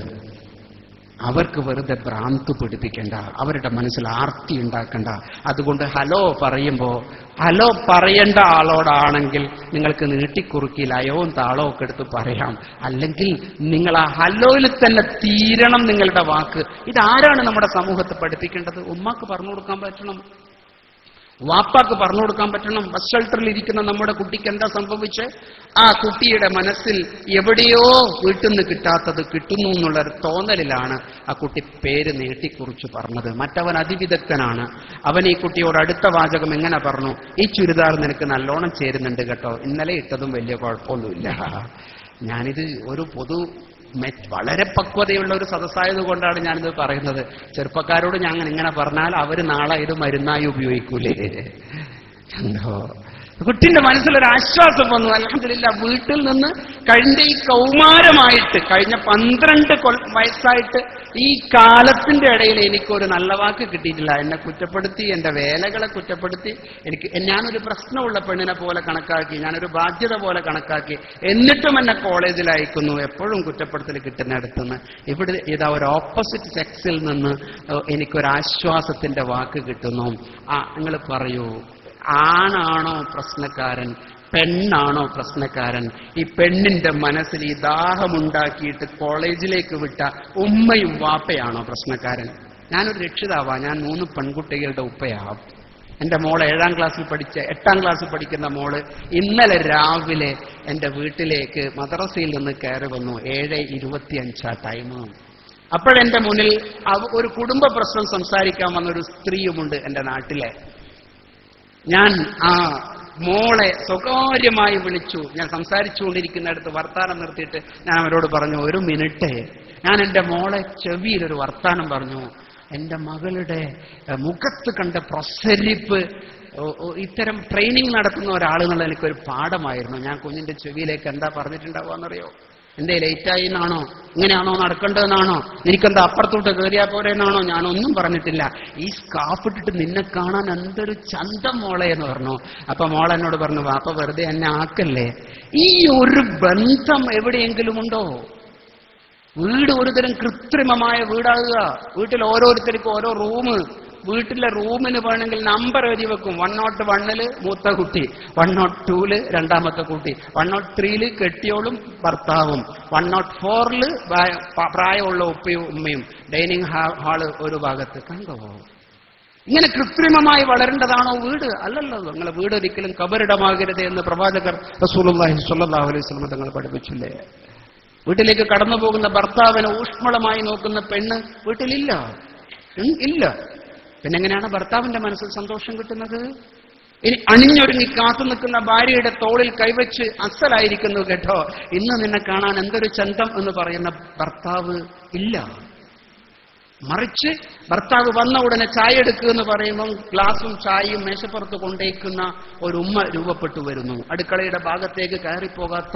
അവർക്ക് വെറുതെ ഭ്രാന്ത് പിടിപ്പിക്കണ്ട, അവരുടെ മനസ്സിൽ ആർത്തി ഉണ്ടാക്കണ്ട. അതുകൊണ്ട് ഹലോ പറയുമ്പോൾ ഹലോ പറയേണ്ട ആളോടാണെങ്കിൽ നിങ്ങൾക്ക് നീട്ടിക്കുറുക്കി ലയവും താളവും ഒക്കെ എടുത്ത് പറയാം. അല്ലെങ്കിൽ നിങ്ങൾ ആ ഹലോയിൽ തന്നെ തീരണം നിങ്ങളുടെ വാക്ക്. ഇതാരാണ് നമ്മുടെ സമൂഹത്തെ പഠിപ്പിക്കേണ്ടത്? ഉമ്മാക്ക് പറഞ്ഞു കൊടുക്കാൻ പറ്റണം, വാപ്പാക്ക് പറഞ്ഞു കൊടുക്കാൻ പറ്റണം. ബസ് ഷെൽട്ടറിൽ ഇരിക്കുന്ന നമ്മുടെ കുട്ടിക്ക് എന്താ സംഭവിച്ച്? ആ കുട്ടിയുടെ മനസ്സിൽ എവിടെയോ വീട്ടിൽ നിന്ന് കിട്ടാത്തത് കിട്ടുന്നു എന്നുള്ളൊരു തോന്നലിലാണ് ആ കുട്ടി പേര് നീട്ടിക്കുറിച്ച് പറഞ്ഞത്. മറ്റവൻ അതിവിദഗ്ധനാണ്. അവൻ ഈ കുട്ടിയോട് അടുത്ത വാചകം എങ്ങനെ പറഞ്ഞു? ഈ ചുരിദാർ നിനക്ക് നല്ലോണം ചേരുന്നുണ്ട് കേട്ടോ, ഇന്നലെ ഇട്ടതും വലിയ കുഴപ്പമൊന്നുമില്ല. ഞാനിത് ഒരു വളരെ പക്വതയുള്ള ഒരു സദസ്സായത് കൊണ്ടാണ് ഞാനിത് പറയുന്നത്. ചെറുപ്പക്കാരോട് ഞാൻ ഇങ്ങനെ പറഞ്ഞാൽ അവർ നാളെ ഇത് മരുന്നായി ഉപയോഗിക്കൂലേ. കുട്ടിന്റെ മനസ്സിലൊരു ആശ്വാസം വന്നു. അൽഹംദുലില്ലാ, വീട്ടിൽ നിന്ന് കഴിഞ്ഞ ഈ കൗമാരമായിട്ട്, കഴിഞ്ഞ 12 വയസ്സായിട്ട് ഈ കാലത്തിന്റെ ഇടയിൽ എനിക്കൊരു നല്ല വാക്ക് കിട്ടിയിട്ടില്ല. എന്നെ കുറ്റപ്പെടുത്തി, എന്റെ വേലകളെ കുറ്റപ്പെടുത്തി, ഞാനൊരു പ്രശ്നമുള്ള പെണ്ണിനെ പോലെ കണക്കാക്കി, ഞാനൊരു ബാധ്യത പോലെ കണക്കാക്കി, എന്നിട്ടും എന്നെ കോളേജിൽ അയക്കുന്നു. എപ്പോഴും കുറ്റപ്പെടുത്തൽ കിട്ടുന്നിടത്തുനിന്ന് ഇവിടെ ഇതാ ഒരു ഓപ്പോസിറ്റ് സെക്സിൽ നിന്ന് എനിക്കൊരാശ്വാസത്തിന്റെ വാക്ക് കിട്ടുന്നു. നിങ്ങൾ പറയൂ, ആണാണോ പ്രശ്നക്കാരൻ, പെണ്ണാണോ പ്രശ്നക്കാരൻ? ഈ പെണ്ണിന്റെ മനസ്സിൽ ഈ ദാഹമുണ്ടാക്കിയിട്ട് കോളേജിലേക്ക് വിട്ട ഉമ്മയും വാപ്പയാണോ പ്രശ്നക്കാരൻ? ഞാനൊരു രക്ഷിതാവാ, ഞാൻ 3 പെൺകുട്ടികളുടെ ഉപ്പയാവും. എൻ്റെ മോള് 8ാം ക്ലാസ്സിൽ പഠിക്കുന്ന മോള് ഇന്നലെ രാവിലെ എൻ്റെ വീട്ടിലേക്ക് മദ്രസയിൽ നിന്ന് കയറി വന്നു. 7:25 ടൈം. അപ്പോഴെന്റെ മുന്നിൽ ഒരു കുടുംബ പ്രശ്നം സംസാരിക്കാൻ വന്നൊരു സ്ത്രീയുമുണ്ട് എൻ്റെ നാട്ടിലെ. ഞാൻ ആ മോളെ സ്വകാര്യമായി വിളിച്ചു. ഞാൻ സംസാരിച്ചുകൊണ്ടിരിക്കുന്നിടത്ത് വർത്താനം നിർത്തിയിട്ട് ഞാൻ അവരോട് പറഞ്ഞു, 1 മിനിറ്റ്. ഞാൻ എൻ്റെ മോളെ ചെവിയിലൊരു വർത്താനം പറഞ്ഞു. എൻ്റെ മകളുടെ മുഖത്ത് കണ്ട പ്രസരിപ്പ്, ഇത്തരം ട്രെയിനിങ് നടത്തുന്ന ഒരാളെന്നുള്ള എനിക്കൊരു പാഠമായിരുന്നു. ഞാൻ കുഞ്ഞിന്റെ ചെവിയിലേക്ക് എന്താ പറഞ്ഞിട്ടുണ്ടാവുകയെന്നറിയോ? എന്തേ ലേറ്റായി എന്നാണോ, ഇങ്ങനെയാണോ നടക്കേണ്ടതെന്നാണോ, എനിക്കെന്താ അപ്പുറത്തോട്ട് കയറിയാൽ പോരെ എന്നാണോ? ഞാനൊന്നും പറഞ്ഞിട്ടില്ല. ഈ സ്കാർഫ് ഇട്ടിട്ട് നിന്നെ കാണാൻ എന്തൊരു ചന്തം മോളെ എന്ന് പറഞ്ഞു. അപ്പൊ മോൾ എന്നോട് പറഞ്ഞു, വാപ്പ വെറുതെ എന്നെ ആക്കല്ലേ. ഈ ഒരു ബന്ധം എവിടെയെങ്കിലും ഉണ്ടോ? വീട് ഒരുതരം കൃത്രിമമായ വീടാകുക. വീട്ടിൽ ഓരോരുത്തർക്കും ഓരോ റൂം, വീട്ടിലെ റൂമിന് വേണമെങ്കിൽ നമ്പർ എഴുതി വെക്കും. 101 മൂത്ത കുട്ടി, 102 രണ്ടാമത്തെ കുട്ടി, 103 കെട്ടിയോളും ഭർത്താവും, 104 പ്രായമുള്ള ഉപ്പയും ഉമ്മയും, ഡൈനിങ് ഹാള് ഒരു ഭാഗത്ത്. കണ്ടോ? ഇങ്ങനെ കൃത്രിമമായി വളരേണ്ടതാണോ വീട്? അല്ലല്ലോ. നിങ്ങളെ വീട് ഒരിക്കലും കബറിടമാകരുത് എന്ന് പ്രവാചകർ റസൂലുള്ളാഹി സ്വല്ലല്ലാഹു അലൈഹി വസല്ലം തങ്ങൾ പഠിപ്പിച്ചില്ലേ? വീട്ടിലേക്ക് കടന്നു പോകുന്ന ഭർത്താവിനെ ഊഷ്മളമായി നോക്കുന്ന പെണ്ണ് വീട്ടിലില്ല, ഇല്ല. പിന്നെങ്ങനെയാണ് ഭർത്താവിന്റെ മനസ്സിൽ സന്തോഷം കിട്ടുന്നത്? ഇനി അണിഞ്ഞൊരുങ്ങി കാത്തു നിൽക്കുന്ന ഭാര്യയുടെ തോളിൽ കൈവച്ച് അസലായിരിക്കുന്നു കേട്ടോ, ഇന്ന് നിന്നെ കാണാൻ എന്തൊരു ചന്തം എന്ന് പറയുന്ന ഭർത്താവ് ഇല്ല. മറിച്ച് ഭർത്താവ് വന്ന ഉടനെ ചായ എടുക്കുക എന്ന് പറയുമ്പോൾ ഗ്ലാസും ചായയും മേശപ്പുറത്ത് കൊണ്ടേക്കുന്ന ഒരു ഉമ്മ രൂപപ്പെട്ടു വരുന്നു. അടുക്കളയുടെ ഭാഗത്തേക്ക് കയറിപ്പോകാത്ത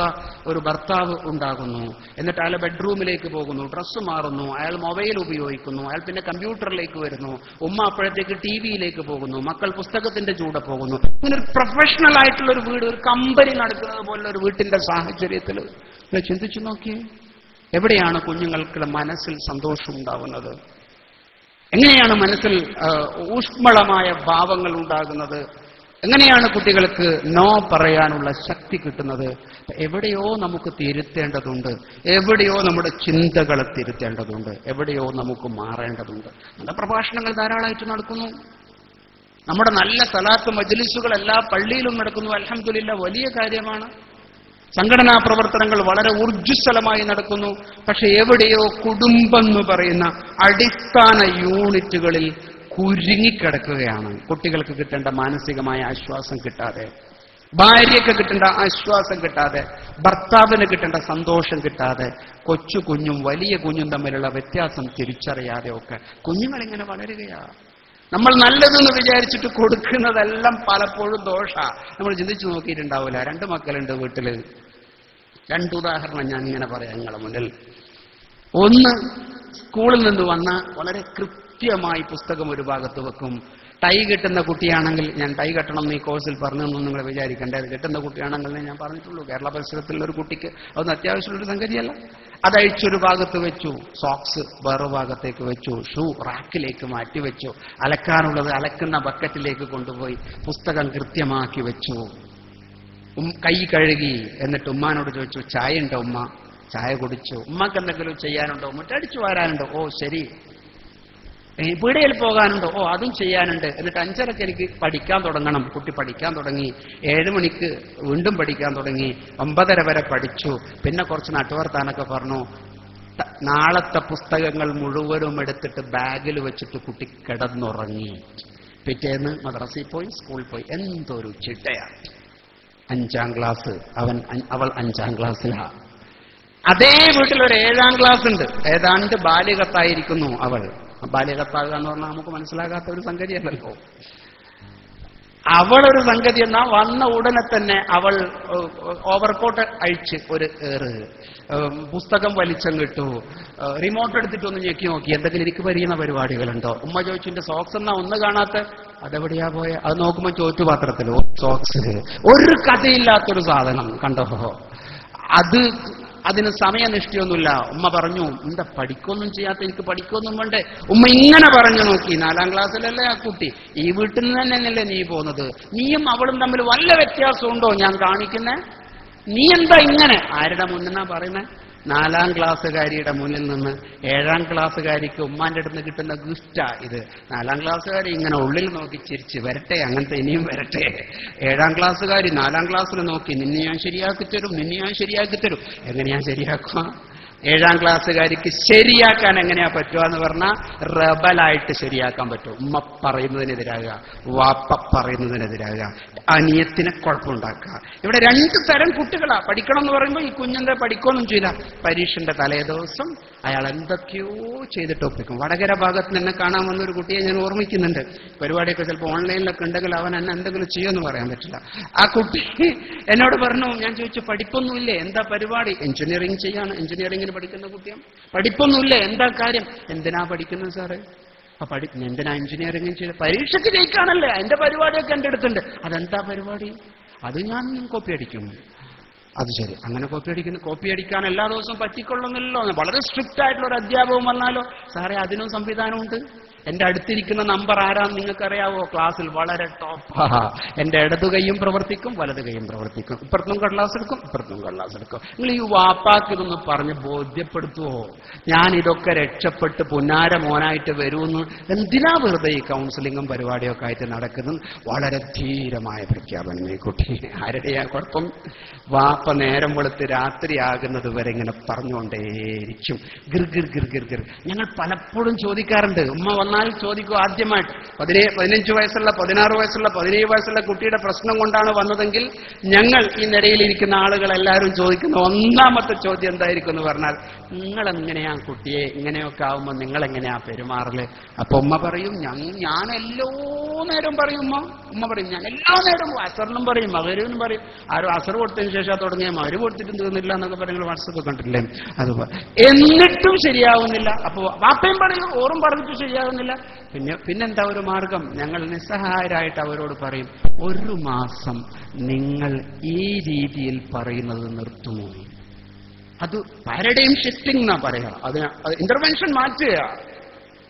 ഒരു ഭർത്താവ് ഉണ്ടാകുന്നു. എന്നിട്ട് അയാൾ ബെഡ്റൂമിലേക്ക് പോകുന്നു, ഡ്രസ്സ് മാറുന്നു, അയാൾ മൊബൈൽ ഉപയോഗിക്കുന്നു, അയാൾ പിന്നെ കമ്പ്യൂട്ടറിലേക്ക് വരുന്നു, ഉമ്മ അപ്പോഴത്തേക്ക് ടിവിയിലേക്ക് പോകുന്നു, മക്കൾ പുസ്തകത്തിന്റെ ചൂടെ പോകുന്നു. ഇങ്ങനെ ഒരു പ്രൊഫഷണൽ ആയിട്ടുള്ള ഒരു വീട്, ഒരു കമ്പനി നടക്കുന്നത് പോലുള്ള ഒരു വീട്ടിന്റെ സാഹചര്യത്തിൽ ചിന്തിച്ചു നോക്കിയേ, എവിടെയാണ് കുഞ്ഞുങ്ങൾക്ക് മനസ്സിൽ സന്തോഷം ഉണ്ടാവുന്നത്? എങ്ങനെയാണ് മനസ്സിൽ ഊഷ്മളമായ ഭാവങ്ങൾ ഉണ്ടാകുന്നത്? എങ്ങനെയാണ് കുട്ടികൾക്ക് നോ പറയാനുള്ള ശക്തി കിട്ടുന്നത്? എവിടെയോ നമുക്ക് തിരുത്തേണ്ടതുണ്ട്, എവിടെയോ നമ്മുടെ ചിന്തകളെ തിരുത്തേണ്ടതുണ്ട്, എവിടെയോ നമുക്ക് മാറേണ്ടതുണ്ട്. നമ്മുടെ പ്രഭാഷണങ്ങൾ ധാരാളമായിട്ട് നടക്കുന്നു, നമ്മുടെ നല്ല സലാത്ത് മജ്ലിസുകൾ എല്ലാ പള്ളിയിലും നടക്കുന്നു. അൽഹംദുലില്ലാഹ്, വലിയ കാര്യമാണ്. സംഘടനാ പ്രവർത്തനങ്ങൾ വളരെ ഊർജ്ജസ്വലമായി നടക്കുന്നു. പക്ഷെ എവിടെയോ കുടുംബം എന്ന് പറയുന്ന അടിസ്ഥാന യൂണിറ്റുകളിൽ കുരുങ്ങിക്കിടക്കുകയാണ്. കുട്ടികൾക്ക് കിട്ടേണ്ട മാനസികമായ ആശ്വാസം കിട്ടാതെ, ഭാര്യയ്ക്ക് കിട്ടേണ്ട ആശ്വാസം കിട്ടാതെ, ഭർത്താവിന് കിട്ടേണ്ട സന്തോഷം കിട്ടാതെ, കൊച്ചു കുഞ്ഞും വലിയ കുഞ്ഞും തമ്മിലുള്ള വ്യത്യാസം തിരിച്ചറിയാതെ ഒക്കെ കുഞ്ഞുങ്ങളിങ്ങനെ വളരുകയാണ്. നമ്മൾ നല്ലതെന്ന് വിചാരിച്ചിട്ട് കൊടുക്കുന്നതെല്ലാം പലപ്പോഴും ദോഷ. നമ്മൾ ചിന്തിച്ചു നോക്കിയിട്ടുണ്ടാവില്ല. 2 മക്കളുണ്ട് വീട്ടില്. 2 ഉദാഹരണം ഞാൻ ഇങ്ങനെ പറയാം നിങ്ങളുടെ മുന്നിൽ. ഒന്ന്, സ്കൂളിൽ നിന്ന് വന്ന വളരെ കൃത്യമായി പുസ്തകം ഒരു ഭാഗത്ത് വെക്കും. ടൈ കെട്ടുന്ന കുട്ടിയാണെങ്കിൽ, ഞാൻ ടൈ കെട്ടണം എന്ന് ഈ കോഴ്സിൽ പറഞ്ഞൊന്നും നിങ്ങൾ വിചാരിക്കേണ്ട, അത് കെട്ടുന്ന കുട്ടിയാണെങ്കിൽ ഞാൻ പറഞ്ഞിട്ടുള്ളൂ. കേരള പരിസരത്തിലുള്ള ഒരു കുട്ടിക്ക് അതൊന്നും അത്യാവശ്യമുള്ളൊരു സംഗതിയല്ല. അതഴിച്ചൊരു ഭാഗത്ത് വെച്ചു, സോക്സ് വേറെ ഭാഗത്തേക്ക് വെച്ചു, ഷൂ റാക്കിലേക്ക് മാറ്റി വെച്ചു, അലക്കാനുള്ളത് അലക്കുന്ന ബക്കറ്റിലേക്ക് കൊണ്ടുപോയി പുസ്തകം കൃത്യമാക്കി വെച്ചു. കൈ കഴുകി. എന്നിട്ട് ഉമ്മാനോട് ചോദിച്ചു, ചായ ഉണ്ടോ ഉമ്മ? ചായ കുടിച്ചു. ഉമ്മക്ക് എന്തെങ്കിലും ചെയ്യാനുണ്ടോ? മുറ്റടിച്ചു വാരാനുണ്ടോ? ഓ ശരി. പീടികയിൽ പോകാനുണ്ടോ? ഓ അതും ചെയ്യാനുണ്ട്. എന്നിട്ട് 5:30 എനിക്ക് പഠിക്കാൻ തുടങ്ങണം. കുട്ടി പഠിക്കാൻ തുടങ്ങി. 7 മണിക്ക് വീണ്ടും പഠിക്കാൻ തുടങ്ങി. 9:30 വരെ പഠിച്ചു. പിന്നെ കുറച്ച് നട്ടുവർത്താനൊക്കെ പറഞ്ഞു. നാളത്തെ പുസ്തകങ്ങൾ മുഴുവനും എടുത്തിട്ട് ബാഗിൽ വെച്ചിട്ട് കുട്ടി കിടന്നുറങ്ങി. പിറ്റേന്ന് മദ്രസയിൽ പോയി, സ്കൂളിൽ പോയി. എന്തൊരു ചിട്ടയാണ്! 5ാം ക്ലാസ്, അവൾ 5ാം ക്ലാസ്സിലാണ്. അതേ വീട്ടിലൊരു 7ാം ക്ലാസ് ഉണ്ട്. ഏതാണ്ട് ബാലികത്തായിരിക്കുന്നു അവൾ. ബാലികത്താകുക എന്ന് പറഞ്ഞാൽ നമുക്ക് മനസ്സിലാകാത്ത ഒരു സംഗതിയല്ലല്ലോ. അവളൊരു സംഗതി എന്നാ വന്ന ഉടനെ തന്നെ അവൾ ഓവർകോട്ട് അഴിച്ച് ഒരു ഏറ്, പുസ്തകം വലിച്ചങ്ങിട്ടു, റിമോട്ട് എടുത്തിട്ടൊന്ന് ഞെക്കി നോക്കി എന്തെങ്കിലും എനിക്ക് പരിയുന്ന പരിപാടികളുണ്ടോ. ഉമ്മ ചോദിച്ചു, എന്റെ സോക്സ് എന്നാ ഒന്ന് കാണാത്ത? അതെവിടെയാ പോയ? അത് നോക്കുമ്പോൾ ചോറ്റുപാത്രത്തിലോ സോക്സ്. ഒരു കഥയില്ലാത്തൊരു സാധനം കണ്ടോ. അതിന് സമയനിഷ്ഠയൊന്നുമില്ല. ഉമ്മ പറഞ്ഞു, എന്താ പഠിക്കൊന്നും ചെയ്യാത്ത? എനിക്ക് പഠിക്കൊന്നും വേണ്ടേ? ഉമ്മ ഇങ്ങനെ പറഞ്ഞു നോക്കി. 4ാം ക്ലാസ്സിലല്ലേ ആ കുട്ടി, ഈ വീട്ടിൽ നിന്ന് തന്നെയല്ലേ നീ പോകുന്നത്? നീയും അവളും തമ്മിൽ വല്ല വ്യത്യാസമുണ്ടോ ഞാൻ കാണിക്കുന്നേ? നീ എന്താ ഇങ്ങനെ? ആരുടെ മുന്നിന്നാ പറയുന്നേ? 4ാം ക്ലാസ്സുകാരിയുടെ മുന്നിൽ നിന്ന് 7ാം ക്ലാസ്സുകാരിക്ക് ഉമ്മാന്റെ അടുത്ത് കിട്ടുന്ന ഗിഫ്റ്റാ ഇത്. 4ാം ക്ലാസ്സുകാരി ഇങ്ങനെ ഉള്ളിൽ നോക്കി ചിരിച്ച് വരട്ടെ, അങ്ങനത്തെ ഇനിയും വരട്ടെ. 7ാം ക്ലാസ്സുകാരി 4ാം ക്ലാസ്സിൽ നോക്കി, നിന്നെ ഞാൻ ശരിയാക്കി തരും, നിന്നെ ഞാൻ ശരിയാക്കി തരും. എങ്ങനെയാ ശരിയാക്കുക? 7ാം ക്ലാസ്സുകാരിക്ക് ശരിയാക്കാൻ എങ്ങനെയാ പറ്റുക എന്ന് പറഞ്ഞാൽ റബലായിട്ട് ശരിയാക്കാൻ പറ്റും. ഉമ്മ പറയുന്നതിനെതിരാകുക, വാപ്പ പറയുന്നതിനെതിരാകുക, അനിയത്തിനെ കുഴപ്പമുണ്ടാക്കുക. ഇവിടെ 2 തരം കുട്ടികളാ. പഠിക്കണം എന്ന് പറയുമ്പോൾ ഈ കുഞ്ഞെന്താ പഠിക്കൊന്നും ചെയ്യില്ല. പരീക്ഷന്റെ തലേദിവസം അയാൾ എന്തൊക്കെയോ ചെയ്തിട്ട് ഒപ്പിക്കും. വടകര ഭാഗത്ത് എന്നെ കാണാൻ വന്നൊരു കുട്ടിയെ ഞാൻ ഓർമ്മിക്കുന്നുണ്ട്. പരിപാടിയൊക്കെ ചിലപ്പോൾ ഓൺലൈനിലൊക്കെ ഉണ്ടെങ്കിൽ അവൻ എന്നെ എന്തെങ്കിലും ചെയ്യുമെന്ന് പറയാൻ പറ്റില്ല. ആ കുട്ടി എന്നോട് പറഞ്ഞു, ഞാൻ ചോദിച്ചു പഠിപ്പൊന്നുമില്ലേ, എന്താ പരിപാടി? എഞ്ചിനീയറിംഗ് ചെയ്യാണ്. എഞ്ചിനീയറിംഗിന് പഠിക്കുന്ന കുട്ടിയാണ്. പഠിപ്പൊന്നുമില്ലേ, എന്താ കാര്യം? എന്തിനാ പഠിക്കുന്നത് സാറ്? എന്തിനാ എഞ്ചിനീയറിംഗും ചെയ്ത്? പരീക്ഷയ്ക്ക് ജയിക്കാണല്ലേ, അതിന്റെ പരിപാടിയൊക്കെ എൻ്റെ അടുത്തുണ്ട്. അതെന്താ പരിപാടി? അത് ഞാൻ കോപ്പി അടിക്കും. അത് ശരി, അങ്ങനെ കോപ്പി അടിക്കാൻ എല്ലാ ദിവസവും പറ്റിക്കൊള്ളുന്നില്ലല്ലോ. വളരെ സ്ട്രിക്റ്റ് ആയിട്ടുള്ള ഒരു അധ്യാപകം വന്നാലോ? സാറേ അതിനും സംവിധാനമുണ്ട്. എന്റെ അടുത്തിരിക്കുന്ന നമ്പർ ആരാന്ന് നിങ്ങൾക്കറിയാവോ? ക്ലാസ്സിൽ വളരെ ടോപ്പാ. എന്റെ ഇടതു കൈയും പ്രവർത്തിക്കും, വലതു കൈയും പ്രവർത്തിക്കും. ഇപ്പുറത്തും കടലാസ് എടുക്കും, ഇപ്പുറത്തും കടലാസ് എടുക്കും. നിങ്ങൾ ഈ വാപ്പാക്ക് ഇതൊന്ന് പറഞ്ഞ് ബോധ്യപ്പെടുത്തുവോ? ഞാൻ ഇതൊക്കെ രക്ഷപ്പെട്ട് പുന്നാര മോനായിട്ട് വരുമെന്ന് എന്തിനാ വെറുതെ ഈ കൗൺസിലിങ്ങും പരിപാടിയൊക്കെ ആയിട്ട് നടക്കുന്നത്? വളരെ ധീരമായ പ്രഖ്യാപനം ഈ കുട്ടി. ആരുടെയാ കുഴപ്പം? വാപ്പ നേരം വെളുത്ത് രാത്രിയാകുന്നത് വരെ ഇങ്ങനെ പറഞ്ഞുകൊണ്ടേയിരിക്കും. ഗിർ ഗിർ ഗിർ ഗിർ ഗിർ. ഞങ്ങൾ പലപ്പോഴും ചോദിക്കാറുണ്ട്. ഉമ്മ വന്നാൽ ചോദിക്കും ആദ്യമായിട്ട് 15 വയസ്സുള്ള 16 വയസ്സുള്ള 17 വയസ്സുള്ള കുട്ടിയുടെ പ്രശ്നം കൊണ്ടാണ് വന്നതെങ്കിൽ ഞങ്ങൾ ഈ നിരയിലിരിക്കുന്ന ആളുകളെല്ലാവരും ചോദിക്കുന്ന ഒന്നാമത്തെ ചോദ്യം എന്തായിരിക്കും എന്ന് പറഞ്ഞാൽ, നിങ്ങൾ എങ്ങനെയാ കുട്ടിയെ ഇങ്ങനെയൊക്കെ ആവുമ്പോൾ നിങ്ങൾ എങ്ങനെയാ പെരുമാറല്? അപ്പൊ ഉമ്മ പറയും, ഞാൻ എല്ലാ നേരം പറയും. ഉമ്മ പറയും ഞാൻ എല്ലാ നേരവും അസറിനും പറയും മഗ്‌രിബിനും പറയും. ആരും അസർ കൊടുത്തതിന് ശേഷം തുടങ്ങിയ മഗ്‌രിബ് കൊടുത്തിട്ടും തീർന്നില്ല എന്നൊക്കെ പറയുന്നത് വാട്സപ്പ് കണ്ടിട്ടില്ലേ? അതുപോലെ എന്നിട്ടും ശരിയാവുന്നില്ല. അപ്പൊ വാപ്പയും പറയും, ഓറും പറഞ്ഞിട്ട് ശരിയാവുന്നില്ല. പിന്നെന്താ ഒരു മാർഗം? ഞങ്ങൾ നിസ്സഹായരായിട്ട് അവരോട് പറയും, 1 മാസം നിങ്ങൾ ഈ രീതിയിൽ പറയുന്നത് നിർത്തുമോ? അത് പാരഡൈം ഷിഫ്റ്റിംഗ് എന്നാ പറയാ. അതിന് ഇന്റർവെൻഷൻ മാറ്റുക.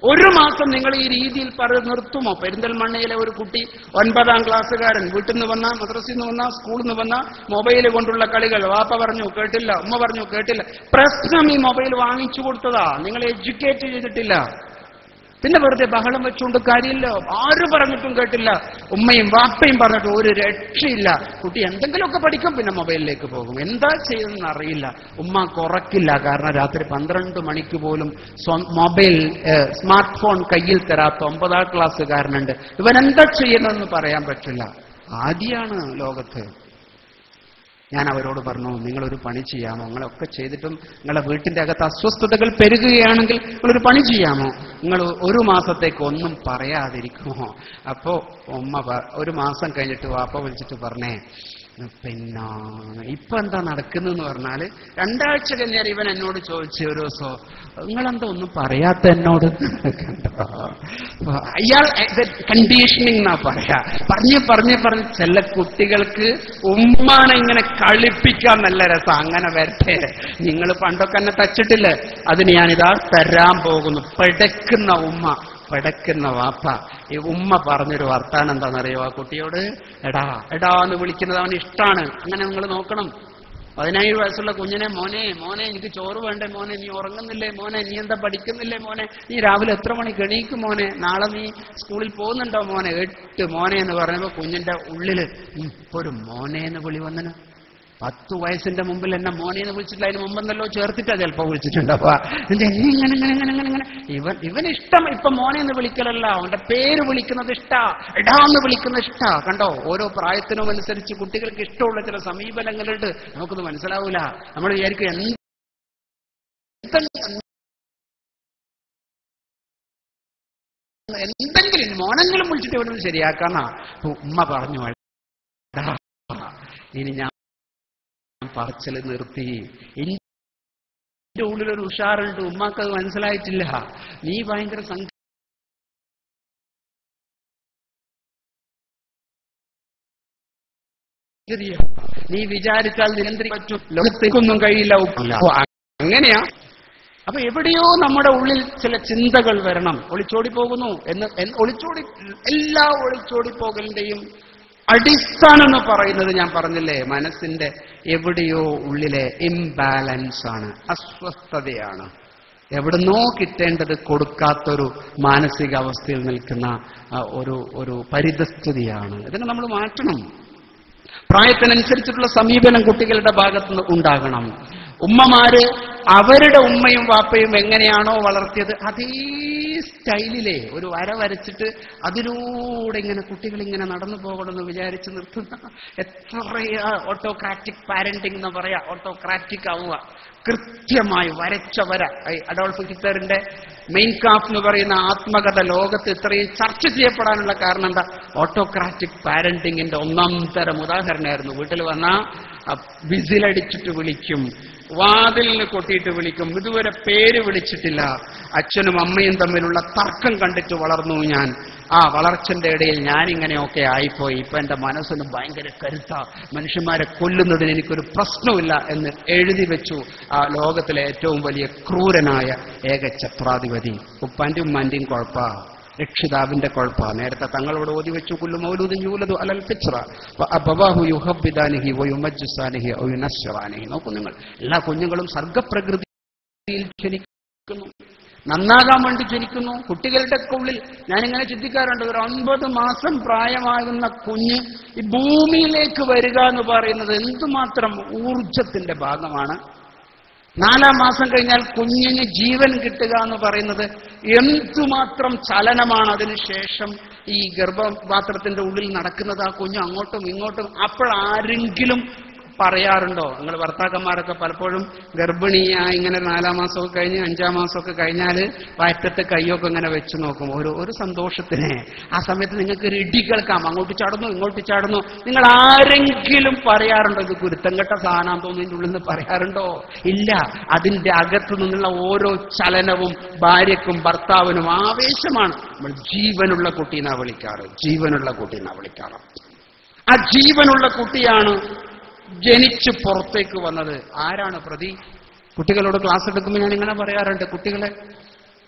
1 മാസം നിങ്ങൾ ഈ രീതിയിൽ നിർത്തുമോ? പെരിന്തൽമണ്ണയിലെ ഒരു കുട്ടി 9ാം ക്ലാസ്സുകാരൻ വീട്ടിൽ നിന്ന് വന്ന, മദ്രസയിൽ നിന്ന് വന്ന, സ്കൂളിൽ നിന്ന് വന്ന, മൊബൈൽ കൊണ്ടുള്ള കളികൾ. വാപ്പ പറഞ്ഞു കേട്ടില്ല, ഉമ്മ പറഞ്ഞു കേട്ടില്ല. പ്രശ്നം ഈ മൊബൈൽ വാങ്ങിച്ചു കൊടുത്തതാ, നിങ്ങൾ എഡ്യൂക്കേറ്റ് ചെയ്തിട്ടില്ല. പിന്നെ വെറുതെ ബഹളം വെച്ചുകൊണ്ട് കാര്യമില്ല. ആരും പറഞ്ഞിട്ടും കേട്ടില്ല. ഉമ്മയും വാപ്പയും പറഞ്ഞിട്ട് ഒരു രക്ഷയില്ല. കുട്ടി എന്തെങ്കിലുമൊക്കെ പഠിക്കും, പിന്നെ മൊബൈലിലേക്ക് പോകും. എന്താ ചെയ്യുന്നതെന്ന് അറിയില്ല. ഉമ്മ കുറക്കില്ല. കാരണം രാത്രി 12 മണിക്ക് പോലും മൊബൈൽ സ്മാർട്ട് ഫോൺ കയ്യിൽ തരാത്ത 9ാം ക്ലാസ്സുകാരനുണ്ട്. ഇവൻ എന്താ ചെയ്യുന്നതെന്ന് പറയാൻ പറ്റില്ല. ആദ്യമാണ് ലോകത്ത്. ഞാൻ അവരോട് പറഞ്ഞു, നിങ്ങളൊരു പണി ചെയ്യാമോ? നിങ്ങളൊക്കെ ചെയ്തിട്ടും നിങ്ങളുടെ വീട്ടിന്റെ അകത്ത് അസ്വസ്ഥതകൾ പെരുകുകയാണെങ്കിൽ നിങ്ങളൊരു പണി ചെയ്യാമോ? നിങ്ങൾ 1 മാസത്തേക്ക് ഒന്നും പറയാതിരിക്കുമോ? അപ്പോ ഉമ്മ 1 മാസം കഴിഞ്ഞിട്ട് വാപ്പ വിളിച്ചിട്ട് പറഞ്ഞേ, പിന്നെ ഇപ്പൊ എന്താ നടക്കുന്നതെന്ന് പറഞ്ഞാല് 2 ആഴ്ച കഴിഞ്ഞാൽ ഇവൻ എന്നോട് ചോദിച്ചു ഒരു ദിവസം, നിങ്ങളെന്താ ഒന്നും പറയാത്ത എന്നോട്? അയാൾ കണ്ടീഷനിങ് എന്നാ പറയാ. പറഞ്ഞ് ചില കുട്ടികൾക്ക് ഉമ്മാനെ ഇങ്ങനെ കളിപ്പിക്കാൻ നല്ല രസം. അങ്ങനെ വരട്ടെ, നിങ്ങൾ പണ്ടൊക്കെ എന്നെ തച്ചിട്ടില്ലേ, അതിന് ഞാനിതാ തരാൻ പോകുന്നു. പെടക്കുന്ന ഉമ്മ, പെടക്കുന്ന വാപ്പ. ഈ ഉമ്മ പറഞ്ഞൊരു വർത്താനം എന്താണെന്നറിയോ ആ കുട്ടിയോട്? എടാ എടാ എന്ന് വിളിക്കുന്നത് അവന് ഇഷ്ടമാണ്. അങ്ങനെ നിങ്ങൾ നോക്കണം. 17 വയസ്സുള്ള കുഞ്ഞിനെ, മോനെ മോനെ എനിക്ക് ചോറ് വേണ്ടേ മോനെ, നീ ഉറങ്ങുന്നില്ലേ മോനെ, നീ എന്താ പഠിക്കുന്നില്ലേ മോനെ, നീ രാവിലെ എത്ര മണിക്ക് എണീക്കും മോനെ, നാളെ നീ സ്കൂളിൽ പോകുന്നുണ്ടോ മോനെ, 8 മോനെ എന്ന് പറഞ്ഞപ്പോ കുഞ്ഞിന്റെ ഉള്ളില് ഒരു മോനെ എന്ന് വിളി വന്നിന്. 10 വയസ്സിന്റെ മുമ്പിൽ എന്നെ മോനെ എന്ന് വിളിച്ചിട്ടില്ല, അതിന് മുമ്പെന്നല്ലോ ചേർത്തിട്ടാ ചിലപ്പോ വിളിച്ചിട്ടുണ്ടാവുക. ഇവൻ ഇഷ്ടം ഇപ്പൊ മോനെ എന്ന് വിളിക്കലല്ല, അവന്റെ പേര് വിളിക്കുന്നത് ഇഷ്ടാ, എടാന്ന് വിളിക്കുന്ന ഇഷ്ടാ. കണ്ടോ, ഓരോ പ്രായത്തിനും അനുസരിച്ച് കുട്ടികൾക്ക് ഇഷ്ടമുള്ള ചില സമീപനങ്ങളുണ്ട്. നമുക്കൊന്നും മനസ്സിലാവൂല. നമ്മൾ വിചാരിക്കും എന്തെങ്കിലും മോനെങ്കിലും വിളിച്ചിട്ട് ഇവിടെ നിന്ന് ശരിയാക്കാന്നാ. ഉമ്മ പറഞ്ഞു, ഇനി ഞാൻ പറച്ചില് നിർത്തി. എന്റെ ഉള്ളിലൊരു ഉഷാറുണ്ട്, ഉമ്മാക്കത് മനസ്സിലായിട്ടില്ല. നീ ഭയങ്കര നീ വിചാരിച്ചാൽ നിയന്ത്രിക്കാൻ പറ്റും, ലോകത്തേക്കൊന്നും കഴിയില്ല. അങ്ങനെയാ. അപ്പൊ എവിടെയോ നമ്മുടെ ഉള്ളിൽ ചില ചിന്തകൾ വരണം. ഒളിച്ചോടി പോകുന്നു എന്ന് എല്ലാ ഒളിച്ചോടി പോകലിന്റെയും അടിസ്ഥാനം എന്ന് പറയുന്നത് ഞാൻ പറഞ്ഞില്ലേ, മനസ്സിന്റെ എവിടെയോ ഉള്ളിലെ ഇംബാലൻസ് ആണ്, അസ്വസ്ഥതയാണ്. എവിടുന്നോ കിട്ടേണ്ടത് കൊടുക്കാത്തൊരു മാനസികാവസ്ഥയിൽ നിൽക്കുന്ന ഒരു പരിതസ്ഥിതിയാണ്. ഇതിനെ നമ്മൾ മാറ്റണം. പ്രായത്തിനനുസരിച്ചിട്ടുള്ള സമീപനം കുട്ടികളുടെ ഭാഗത്തുനിന്ന് ഉണ്ടാകണം. ഉമ്മമാര് അവരുടെ ഉമ്മയും വാപ്പയും എങ്ങനെയാണോ വളർത്തിയത് അതേ സ്റ്റൈലിലെ ഒരു വര വരച്ചിട്ട് അതിലൂടെ ഇങ്ങനെ കുട്ടികൾ ഇങ്ങനെ നടന്നു പോകണമെന്ന് വിചാരിച്ച് നിർത്തുന്ന എത്രയാ ഓട്ടോക്രാറ്റിക് പാരന്റിംഗ് എന്ന് പറയാ. ഓട്ടോക്രാറ്റിക് ആവുക, കൃത്യമായി വരച്ച വര. അഡോൾഫ് ഹിറ്റ്ലറിന്റെ മെയിൻ കാഫ് എന്ന് പറയുന്ന ആത്മകഥ ലോകത്ത് ഇത്രയും ചർച്ച ചെയ്യപ്പെടാനുള്ള കാരണം എന്താ? ഓട്ടോക്രാറ്റിക് പാരന്റിങ്ങിന്റെ 1-ാം തരം ഉദാഹരണമായിരുന്നു. വീട്ടിൽ വന്നാ വിസിലടിച്ചിട്ട് വിളിക്കും, വാതിലിന് കൊട്ടിയിട്ട് വിളിക്കും. ഇതുവരെ പേര് വിളിച്ചിട്ടില്ല. അച്ഛനും അമ്മയും തമ്മിലുള്ള തർക്കം കണ്ടിട്ട് വളർന്നു ഞാൻ. ആ വളർച്ചന്റെ ഇടയിൽ ഞാനിങ്ങനെയൊക്കെ ആയിപ്പോയി. ഇപ്പൊ എന്റെ മനസ്സിന് ഭയങ്കര കരുത്ത, മനുഷ്യന്മാരെ കൊല്ലുന്നതിന് എനിക്കൊരു പ്രശ്നമില്ല എന്ന് എഴുതി വെച്ചു ആ ലോകത്തിലെ ഏറ്റവും വലിയ ക്രൂരനായ ഏക ഛത്രാധിപതി. ഉപ്പാന്റെയും ഉമ്മാന്റെയും കുഴപ്പാ. രക്ഷിതാവിന്റെ കുഴപ്പമാണ്. നേരത്തെ തങ്ങളോട് ഓതി വെച്ചു കുല്ലു മൗലൂദിൻ യൂലദു അലൽ ഫിത്ര വഅബവാഹു യുഹബ്ബിദാനിഹി വയുമജ്ജിസാനിഹി ഔ യുനസ്സിറാനിഹി. നോക്കൂ നിങ്ങൾ, എല്ലാ കുഞ്ഞുങ്ങളും സർഗപ്രകൃതിയിൽ ജനിക്കുന്നു, നന്നാകാൻ വേണ്ടി ജനിക്കുന്നു. കുട്ടികളുടെ ഉള്ളിൽ ഞാനിങ്ങനെ ചിന്തിക്കാറുണ്ട്, ഒരു 9 മാസം പ്രായമാകുന്ന കുഞ്ഞ് ഈ ഭൂമിയിലേക്ക് വരിക എന്ന് പറയുന്നത് എന്തുമാത്രം ഊർജത്തിന്റെ ഭാഗമാണ്. 4-ാം മാസം കഴിഞ്ഞാൽ കുഞ്ഞിന് ജീവൻ കിട്ടുക എന്ന് പറയുന്നത് എന്തുമാത്രം ചലനമാണ്. അതിനുശേഷം ഈ ഗർഭപാത്രത്തിന്റെ ഉള്ളിൽ നടക്കുന്നത്, ആ കുഞ്ഞ് അങ്ങോട്ടും ഇങ്ങോട്ടും. അപ്പോഴാരെങ്കിലും പറയാറുണ്ടോ? നിങ്ങൾ ഭർത്താക്കന്മാരൊക്കെ പലപ്പോഴും ഗർഭിണിയായി ഇങ്ങനെ 4-ാം മാസമൊക്കെ കഴിഞ്ഞ് 5-ാം മാസമൊക്കെ കഴിഞ്ഞാൽ വയറ്റത്തെ കൈയൊക്കെ ഇങ്ങനെ വെച്ച് നോക്കും, ഒരു സന്തോഷത്തിന്. ആ സമയത്ത് നിങ്ങൾക്ക് ഒരു ഇടി കേൾക്കാം, അങ്ങോട്ട് ചാടുന്നു ഇങ്ങോട്ട് ചാടുന്നു. നിങ്ങൾ ആരെങ്കിലും പറയാറുണ്ടോ ഇത് കുരുത്തം കെട്ട സാധനം തോന്നുന്നതിൻ്റെ ഉള്ളിൽ നിന്ന് പറയാറുണ്ടോ? ഇല്ല. അതിന്റെ അകത്തു നിന്നുള്ള ഓരോ ചലനവും ഭാര്യക്കും ഭർത്താവിനും ആവേശമാണ്. നമ്മൾ ജീവനുള്ള കുട്ടീനാ വിളിക്കാറ്, ജീവനുള്ള കുട്ടീനാ വിളിക്കാറ്. ആ ജീവനുള്ള കുട്ടിയാണ് ജനിച്ച് പുറത്തേക്ക് വന്നത്. ആരാണ് പ്രതി? കുട്ടികളോട് ക്ലാസ് എടുക്കുമ്പോൾ ഞാൻ ഇങ്ങനെ പറയാറുണ്ട്, കുട്ടികളെ,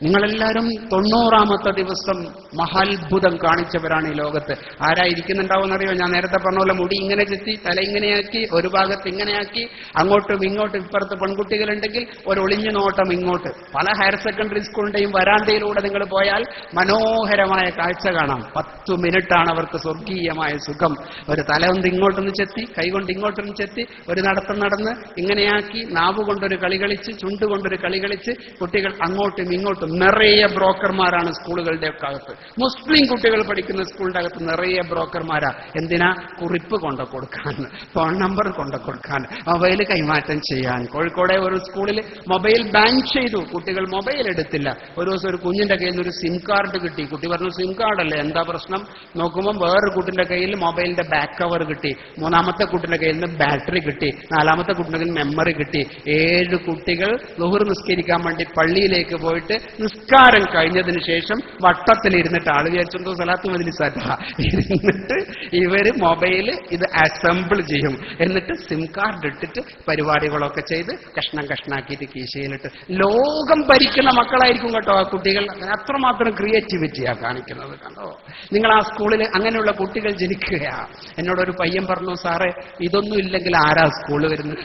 നിങ്ങളെല്ലാവരും 90-ാമത്തെ ദിവസം മഹാത്ഭുതം കാണിച്ചവരാണ് ഈ ലോകത്ത്. ആരായിരിക്കുന്നുണ്ടാവുമെന്നറിയോ? ഞാൻ നേരത്തെ പറഞ്ഞ പോലെ മുടി ഇങ്ങനെ ചെത്തി, തല ഇങ്ങനെയാക്കി, ഒരു ഭാഗത്ത് ഇങ്ങനെയാക്കി, അങ്ങോട്ടും ഇങ്ങോട്ടും. ഇപ്പുറത്ത് പെൺകുട്ടികളുണ്ടെങ്കിൽ ഒരു ഒളിഞ്ഞു നോട്ടം ഇങ്ങോട്ട്. പല ഹയർ സെക്കൻഡറി സ്കൂളിന്റെയും വരാന്തയിലൂടെ നിങ്ങൾ പോയാൽ മനോഹരമായ കാഴ്ച കാണാം. 10 മിനിറ്റാണ് അവർക്ക് സ്വർഗീയമായ സുഖം. ഒരു തല കൊണ്ട് ഇങ്ങോട്ടൊന്ന് ചെത്തി, കൈ കൊണ്ട് ഇങ്ങോട്ടൊന്ന് ചെത്തി, ഒരു നടത്തം നടന്ന് ഇങ്ങനെയാക്കി, നാവ് കൊണ്ടൊരു കളി കളിച്ച്, ചുണ്ട് കൊണ്ടൊരു കളി കളിച്ച്, കുട്ടികൾ അങ്ങോട്ടും ഇങ്ങോട്ടും. നിറയെ ബ്രോക്കർമാരാണ് സ്കൂളുകളുടെ ഒക്കെ അകത്ത്. മുസ്ലിം കുട്ടികൾ പഠിക്കുന്ന സ്കൂളിന്റെ അകത്ത് നിറയെ ബ്രോക്കർമാരാ. എന്തിനാ? കുറിപ്പ് കൊണ്ടു കൊടുക്കാൻ, ഫോൺ നമ്പർ കൊണ്ടു കൊടുക്കാൻ, മൊബൈൽ കൈമാറ്റം ചെയ്യാൻ. കോഴിക്കോടെ ഒരു സ്കൂളിൽ മൊബൈൽ ബാൻ ചെയ്തു. കുട്ടികൾ മൊബൈൽ എടുത്തില്ല. ഒരു ദിവസം ഒരു കുഞ്ഞിന്റെ കയ്യിൽ നിന്ന് ഒരു സിം കാർഡ് കിട്ടി. കുട്ടി പറഞ്ഞു, സിം കാർഡല്ലേ, എന്താ പ്രശ്നം? നോക്കുമ്പോൾ വേറൊരു കുട്ടിന്റെ കയ്യിൽ മൊബൈലിന്റെ ബാക്ക് കവർ കിട്ടി. 3-ാമത്തെ കുട്ടിന്റെ കയ്യിൽ നിന്ന് ബാറ്ററി കിട്ടി. 4-ാമത്തെ കുട്ടിന്റെ കയ്യിൽ മെമ്മറി കിട്ടി. 7 കുട്ടികൾ ളുഹർ നിസ്കരിക്കാൻ വേണ്ടി പള്ളിയിലേക്ക് പോയിട്ട് നിസ്കാരം കഴിഞ്ഞതിന് ശേഷം വട്ടത്തിലിരുന്നിട്ട്, ആള് വിചാരിച്ചെന്തോ സലാത്ത് മജ്‌ലിസാട്ടാ, ഇരുന്നിട്ട് ഇവര് മൊബൈല് ഇത് അസംബിൾ ചെയ്യും. എന്നിട്ട് സിം കാർഡ് ഇട്ടിട്ട് പരിപാടികളൊക്കെ ചെയ്ത് കഷ്ണം കഷ്ണാക്കിയിട്ട് കീശയിലിട്ട്. ലോകം ഭരിക്കുന്ന മക്കളായിരിക്കും കേട്ടോ ആ കുട്ടികൾ. അത്രമാത്രം ക്രിയേറ്റിവിറ്റിയാ കാണിക്കുന്നത്. കണ്ടോ നിങ്ങൾ? ആ സ്കൂളിൽ അങ്ങനെയുള്ള കുട്ടികൾ ജനിക്കുകയാ. എന്നോടൊരു പയ്യൻ പറഞ്ഞു, സാറേ ഇതൊന്നും ഇല്ലെങ്കിൽ ആരാ സ്കൂളിൽ വരുന്നത്?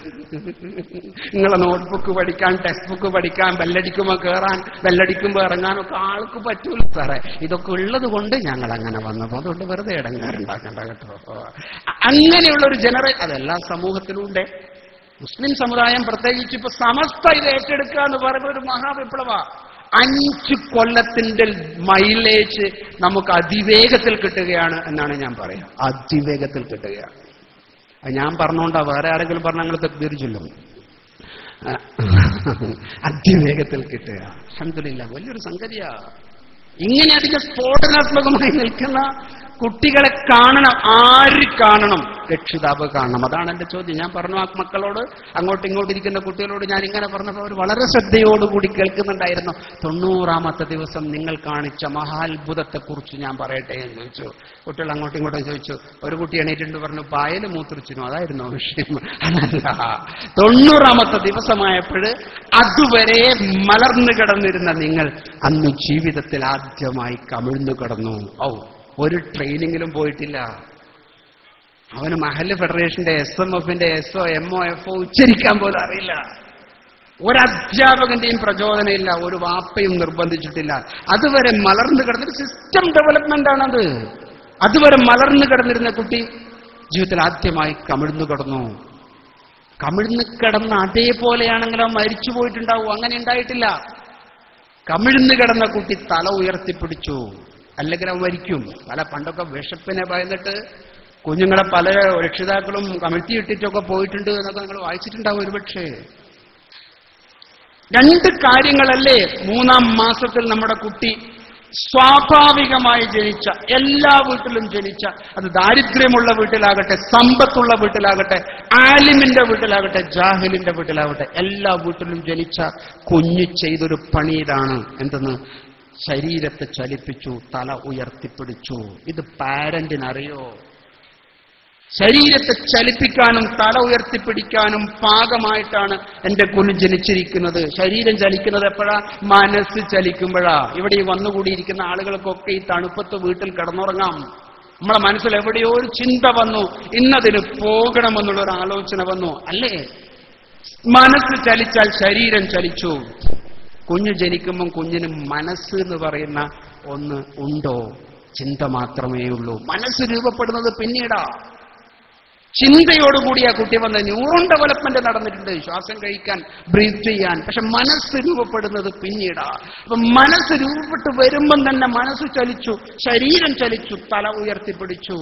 നിങ്ങളെ നോട്ട്ബുക്ക് പഠിക്കാൻ, ടെക്സ്റ്റ് ബുക്ക് പഠിക്കാൻ, ബെല്ലടിക്കുമ്പോൾ കയറാൻ, ബെല്ലടിക്കുമ്പോൾ ഇറങ്ങാനൊക്കെ ആൾക്ക് പറ്റൂല സാറേ. ഇതൊക്കെ ഉള്ളത് കൊണ്ട് ഞങ്ങൾ അങ്ങനെ വന്നപ്പോൾ, അതുകൊണ്ട് വെറുതെ ഇടങ്ങാറുണ്ടാക്കണ്ട കേട്ടോ. അങ്ങനെയുള്ള ഒരു അതെല്ലാ സമൂഹത്തിലുണ്ട്. മുസ്ലിം സമുദായം പ്രത്യേകിച്ച് ഇപ്പൊ സമസ്ത ഇത് ഏറ്റെടുക്കുക എന്ന് പറയുന്ന ഒരു മഹാവിപ്ലവ. 5 കൊല്ലത്തിന്റെ മൈലേജ് നമുക്ക് അതിവേഗത്തിൽ കിട്ടുകയാണ് എന്നാണ് ഞാൻ പറയാം. അതിവേഗത്തിൽ കിട്ടുകയാണ്. ഞാൻ പറഞ്ഞോണ്ടാ, വേറെ ആരെങ്കിലും പറഞ്ഞാൽ ഞങ്ങൾ തെറ്റിദ്ധരിച്ചല്ലോ. അതിവേഗത്തിൽ കിട്ടുക അൽഹംദുലില്ലാഹ് വലിയൊരു സംഗതിയാ. ഇങ്ങനെ അധികം സ്ഫോടനാത്മകമായി നിൽക്കുന്ന കുട്ടികളെ കാണണം. ആര് കാണണം? രക്ഷിതാവ് കാണണം. അതാണ് എന്റെ ചോദ്യം. ഞാൻ പറഞ്ഞു ആ മക്കളോട്, അങ്ങോട്ടും ഇങ്ങോട്ടിരിക്കുന്ന കുട്ടികളോട് ഞാൻ ഇങ്ങനെ പറഞ്ഞപ്പോൾ അവർ വളരെ ശ്രദ്ധയോടുകൂടി കേൾക്കുന്നുണ്ടായിരുന്നു. 90-ാമത്തെ ദിവസം നിങ്ങൾ കാണിച്ച മഹാത്ഭുതത്തെക്കുറിച്ച് ഞാൻ പറയട്ടെ എന്ന് ചോദിച്ചു. കുട്ടികൾ അങ്ങോട്ടും ഇങ്ങോട്ടും ചോദിച്ചു. ഒരു കുട്ടി എണീറ്റുണ്ട് പറഞ്ഞു, പായല് മൂത്രിച്ചിരുന്നു. അതായിരുന്നു വിഷയം. അതല്ല, 90-ാമത്തെ ദിവസമായപ്പോൾ അതുവരെ മലർന്നു കിടന്നിരുന്ന നിങ്ങൾ അന്ന് ജീവിതത്തിൽ ആദ്യമായി കമിഴ്ന്നു കിടന്നു. ഒരു ട്രെയിനിങ്ങിലും പോയിട്ടില്ല. അവന് മഹല്ല് ഫെഡറേഷന്റെ SMFന്റെ SO MO FO ഉച്ചരിക്കാൻ പോലും അറിയില്ല. ഒരധ്യാപകന്റെയും പ്രചോദനമില്ല, ഒരു വാപ്പയും നിർബന്ധിച്ചിട്ടില്ല. അതുവരെ മലർന്നു കിടന്നൊരു സിസ്റ്റം ഡെവലപ്മെന്റ് ആണത്. അതുവരെ മലർന്നു കിടന്നിരുന്ന കുട്ടി ജീവിതത്തിൽ ആദ്യമായി കമിഴ്ന്നു കിടന്നു. കമിഴ്ന്നു കിടന്ന അതേപോലെയാണെങ്കിൽ അവൻ മരിച്ചു പോയിട്ടുണ്ടാവും. അങ്ങനെ ഉണ്ടായിട്ടില്ല. കമിഴ്ന്നു കിടന്ന കുട്ടി തല ഉയർത്തിപ്പിടിച്ചു. അല്ലെങ്കിൽ അവൻ മരിക്കും. പണ്ടൊക്കെ വിശപ്പിനെ ഭയന്നിട്ട് കുഞ്ഞുങ്ങളെ പല രക്ഷിതാക്കളും കമിഴ്ത്തി ഇട്ടിട്ടൊക്കെ പോയിട്ടുണ്ട് എന്നൊക്കെ നിങ്ങൾ വായിച്ചിട്ടുണ്ടാവും ഒരുപക്ഷെ. 2 കാര്യങ്ങളല്ലേ 3-ാം മാസത്തിൽ നമ്മുടെ കുട്ടി സ്വാഭാവികമായി ജനിച്ച, എല്ലാ വീട്ടിലും ജനിച്ച, അത് ദാരിദ്ര്യമുള്ള വീട്ടിലാകട്ടെ, സമ്പത്തുള്ള വീട്ടിലാകട്ടെ, ആലിമിന്റെ വീട്ടിലാകട്ടെ, ജാഹിലിന്റെ വീട്ടിലാകട്ടെ, എല്ലാ വീട്ടിലും ജനിച്ച കുഞ്ഞ് ചെയ്തൊരു പണി ഇതാണ്. എന്തെന്ന്? ശരീരത്തെ ചലിപ്പിച്ചു, തല ഉയർത്തിപ്പിടിച്ചു. ഇത് പാരന്റിനറിയോ? ശരീരത്തെ ചലിപ്പിക്കാനും തല ഉയർത്തിപ്പിടിക്കാനും പാകമായിട്ടാണ് എന്റെ കുഞ്ഞ് ജനിച്ചിരിക്കുന്നത്. ശരീരം ചലിക്കുന്നത് എപ്പോഴാ? മനസ്സ് ചലിക്കുമ്പോഴാ. ഇവിടെ ഈ വന്നുകൂടിയിരിക്കുന്ന ആളുകൾക്കൊക്കെ ഈ തണുപ്പത്ത് വീട്ടിൽ കിടന്നുറങ്ങാം. നമ്മളെ മനസ്സിൽ എവിടെയോ ഒരു ചിന്ത വന്നു, ഇന്നതിന് പോകണമെന്നുള്ളൊരു ആലോചന വന്നു, അല്ലേ? മനസ്സ് ചലിച്ചാൽ ശരീരം ചലിച്ചു. കുഞ്ഞ് ജനിക്കുമ്പം കുഞ്ഞിന് മനസ്സ് എന്ന് പറയുന്ന ഒന്ന് ഉണ്ടോ? ചിന്ത മാത്രമേ ഉള്ളൂ. മനസ്സ് രൂപപ്പെടുന്നത് പിന്നീടാ. ചിന്തയോടുകൂടിയാ കുട്ടി വന്ന് ന്യൂറോൺ ഡെവലപ്മെന്റ് നടന്നിട്ടുണ്ട്, ശ്വാസം കഴിക്കാൻ, ബ്രീത്ത് ചെയ്യാൻ. പക്ഷെ മനസ്സ് രൂപപ്പെടുന്നത് പിന്നീടാ. അപ്പൊ മനസ്സ് രൂപപ്പെട്ട് വരുമ്പം തന്നെ മനസ്സ് ചലിച്ചു, ശരീരം ചലിച്ചു, തല ഉയർത്തിപ്പിടിച്ചു.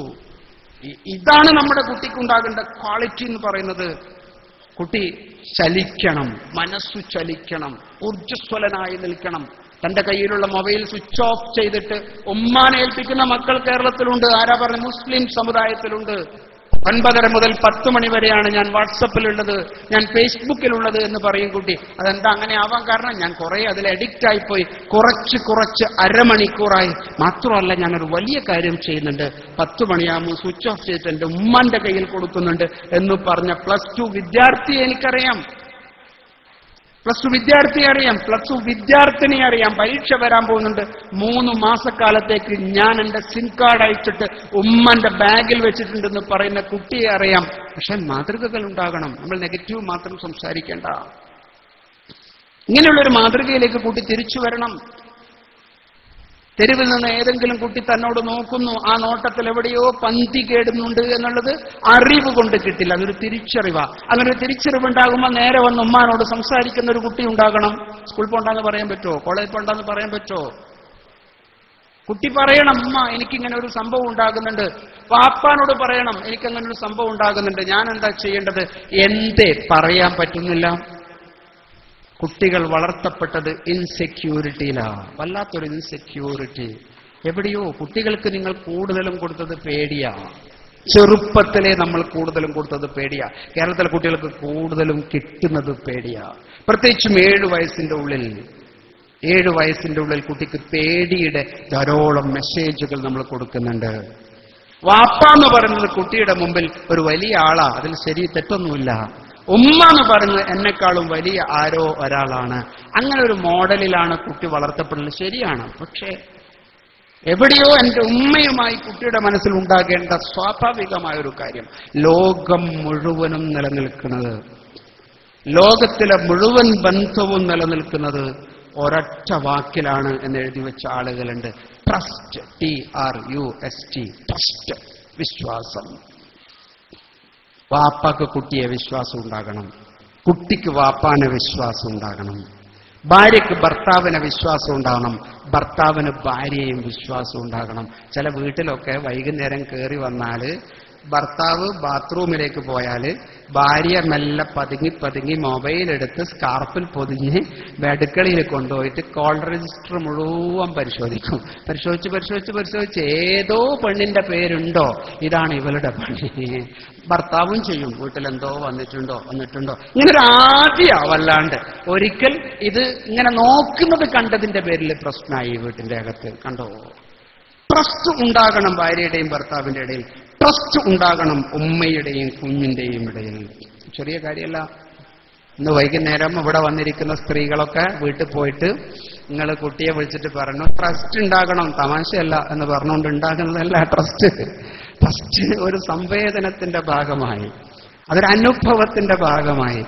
ഇതാണ് നമ്മുടെ കുട്ടിക്കുണ്ടാകേണ്ട ക്വാളിറ്റി എന്ന് പറയുന്നത്. കുട്ടി ചലിക്കണം, മനസ്സു ചലിക്കണം, ഊർജ്ജസ്വലനായി നിൽക്കണം. തന്റെ കയ്യിലുള്ള മൊബൈൽ സ്വിച്ച് ഓഫ് ചെയ്തിട്ട് ഉമ്മാനെ ഏൽപ്പിക്കുന്ന മക്കൾ കേരളത്തിലുണ്ട്. ആരാ പറഞ്ഞു? മുസ്ലിം സമുദായത്തിലുണ്ട്. 9:30 മുതൽ 10 മണി വരെയാണ് ഞാൻ വാട്സപ്പിലുള്ളത്, ഞാൻ ഫേസ്ബുക്കിലുള്ളത് എന്ന് പറയും കുട്ടി. അതെന്താ അങ്ങനെ ആവാൻ കാരണം? ഞാൻ കുറെ അതിൽ അഡിക്റ്റ് ആയിപ്പോയി, കുറച്ച് അരമണിക്കൂറായി. മാത്രമല്ല, ഞാനൊരു വലിയ കാര്യം ചെയ്യുന്നുണ്ട്, 10 മണിയാകുമ്പോൾ സ്വിച്ച് ഓഫ് ചെയ്തിട്ട് എന്റെ ഉമ്മാന്റെ കയ്യിൽ കൊടുക്കുന്നുണ്ട് എന്ന് പറഞ്ഞ +2 വിദ്യാർത്ഥിയെ എനിക്കറിയാം. +2 വിദ്യാർത്ഥിയെ അറിയാം, +2 വിദ്യാർത്ഥിനിയെ അറിയാം. പരീക്ഷ വരാൻ പോകുന്നുണ്ട്. 3 മാസക്കാലത്തേക്ക് ഞാൻ എന്റെ സിം കാർഡ് അയച്ചിട്ട് ഉമ്മന്റെ ബാഗിൽ വെച്ചിട്ടുണ്ടെന്ന് പറയുന്ന കുട്ടിയെ അറിയാം. പക്ഷെ മാതൃകകൾ ഉണ്ടാകണം. നമ്മൾ നെഗറ്റീവ് മാത്രം സംസാരിക്കേണ്ട. ഇങ്ങനെയുള്ളൊരു മാതൃകയിലേക്ക് കുട്ടി തിരിച്ചു വരണം. തെരുവിൽ നിന്ന് ഏതെങ്കിലും കുട്ടി തന്നോട് നോക്കുന്നു, ആ നോട്ടത്തിൽ എവിടെയോ പന്തി കേടുന്നുണ്ട് എന്നുള്ളത് അറിവ് കൊണ്ട് കിട്ടില്ല, അതൊരു തിരിച്ചറിവാ. അങ്ങനെ ഒരു തിരിച്ചറിവുണ്ടാകുമ്പോൾ നേരെ വന്ന് ഉമ്മാനോട് സംസാരിക്കുന്ന ഒരു കുട്ടി ഉണ്ടാകണം. സ്കൂൾ പോണ്ടെന്ന് പറയാൻ പറ്റുമോ? കോളേജ് പോണ്ടെന്ന് പറയാൻ പറ്റുമോ? കുട്ടി പറയണം, ഉമ്മ എനിക്കിങ്ങനെ ഒരു സംഭവം ഉണ്ടാകുന്നുണ്ട്. വാപ്പാനോട് പറയണം, എനിക്കങ്ങനെ ഒരു സംഭവം ഉണ്ടാകുന്നുണ്ട്, ഞാൻ എന്താ ചെയ്യേണ്ടത്? എന്തേ പറയാൻ പറ്റുന്നില്ല? കുട്ടികൾ വളർത്തപ്പെട്ടത് ഇൻസെക്യൂരിറ്റിയിലാണ്. വല്ലാത്തൊരു ഇൻസെക്യൂരിറ്റി. എവിടെയോ കുട്ടികൾക്ക് നിങ്ങൾ കൂടുതലും കൊടുത്തത് പേടിയാ. ചെറുപ്പത്തിലെ നമ്മൾ കൂടുതലും കൊടുത്തത് പേടിയാ. കേരളത്തിലെ കുട്ടികൾക്ക് കൂടുതലും കിട്ടുന്നത് പേടിയാ. പ്രത്യേകിച്ചും 7 വയസ്സിന്റെ ഉള്ളിൽ കുട്ടിക്ക് പേടിയുടെ ധാരാളം മെസ്സേജുകൾ നമ്മൾ കൊടുക്കുന്നുണ്ട്. വാപ്പ എന്ന് പറയുന്നത് കുട്ടിയുടെ മുമ്പിൽ ഒരു വലിയ ആളാ, അതിൽ ശരി തെറ്റൊന്നുമില്ല. ഉമ്മ എന്ന് പറയുന്നത് എന്നെക്കാളും വലിയ ആരോ ഒരാളാണ്. അങ്ങനെ ഒരു മോഡലിലാണ് കുട്ടി വളർത്തപ്പെടുന്നത്. ശരിയാണ്. പക്ഷേ എവിടെയോ എൻ്റെ ഉമ്മയുമായി കുട്ടിയുടെ മനസ്സിൽ ഉണ്ടാകേണ്ട സ്വാഭാവികമായൊരു കാര്യം, ലോകം മുഴുവനും നിലനിൽക്കുന്നത്, ലോകത്തിലെ മുഴുവൻ ബന്ധവും നിലനിൽക്കുന്നത് ഒരൊറ്റ വാക്കിലാണ് എന്ന് എഴുതി വെച്ച ആളുകളുണ്ട്. ട്രസ്റ്റ്, TRUST, ട്രസ്റ്റ്, വിശ്വാസം. വാപ്പാക്ക് കുട്ടിയെ വിശ്വാസം ഉണ്ടാകണം, കുട്ടിക്ക് വാപ്പാന് വിശ്വാസം ഉണ്ടാകണം, ഭാര്യയ്ക്ക് ഭർത്താവിനെ വിശ്വാസം ഉണ്ടാകണം, ഭർത്താവിന് ഭാര്യയെയും വിശ്വാസം ഉണ്ടാകണം. ചില വീട്ടിലൊക്കെ വൈകുന്നേരം കയറി വന്നാൽ ഭർത്താവ് ബാത്റൂമിലേക്ക് പോയാൽ ഭാര്യ മെല്ലെ പതുങ്ങി മൊബൈൽ എടുത്ത് സ്കാർപ്പിൽ പൊതിഞ്ഞ് അടുക്കളയിൽ കൊണ്ടുപോയിട്ട് കോൾ രജിസ്റ്റർ മുഴുവൻ പരിശോധിക്കും. പരിശോധിച്ച് ഏതോ പെണ്ണിന്റെ പേരുണ്ടോ, ഇതാണ് ഇവളുടെ പണി. ഭർത്താവും ചെയ്യും, വീട്ടിലെന്തോ വന്നിട്ടുണ്ടോ. ഇങ്ങനൊരു ആദ്യമല്ലാണ്ട് ഒരിക്കൽ ഇത് ഇങ്ങനെ നോക്കുന്നത് കണ്ടതിന്റെ പേരിൽ പ്രശ്നമായി വീട്ടിന്റെ അകത്ത്. കണ്ടോ? ട്രസ്റ്റ് ഉണ്ടാകണം ഭാര്യയുടെയും ഭർത്താവിന്റെ ഇടയിൽ, ട്രസ്റ്റ് ഉണ്ടാകണം ഉമ്മയുടെയും കുഞ്ഞിന്റെയും ഇടയിൽ. ചെറിയ കാര്യമല്ല. ഇന്ന് വൈകുന്നേരം ഇവിടെ വന്നിരിക്കുന്ന സ്ത്രീകളൊക്കെ വീട്ടിൽ പോയിട്ട് നിങ്ങൾ കുട്ടിയെ വിളിച്ചിട്ട് പറഞ്ഞു ട്രസ്റ്റ് ഉണ്ടാകണം, തമാശയല്ല എന്ന് പറഞ്ഞുകൊണ്ട് ഉണ്ടാകുന്നതല്ല ട്രസ്റ്റ്. ട്രസ്റ്റ് ഒരു സംവേദനത്തിന്റെ ഭാഗമായി, അതൊരു അനുഭവത്തിന്റെ ഭാഗമായി,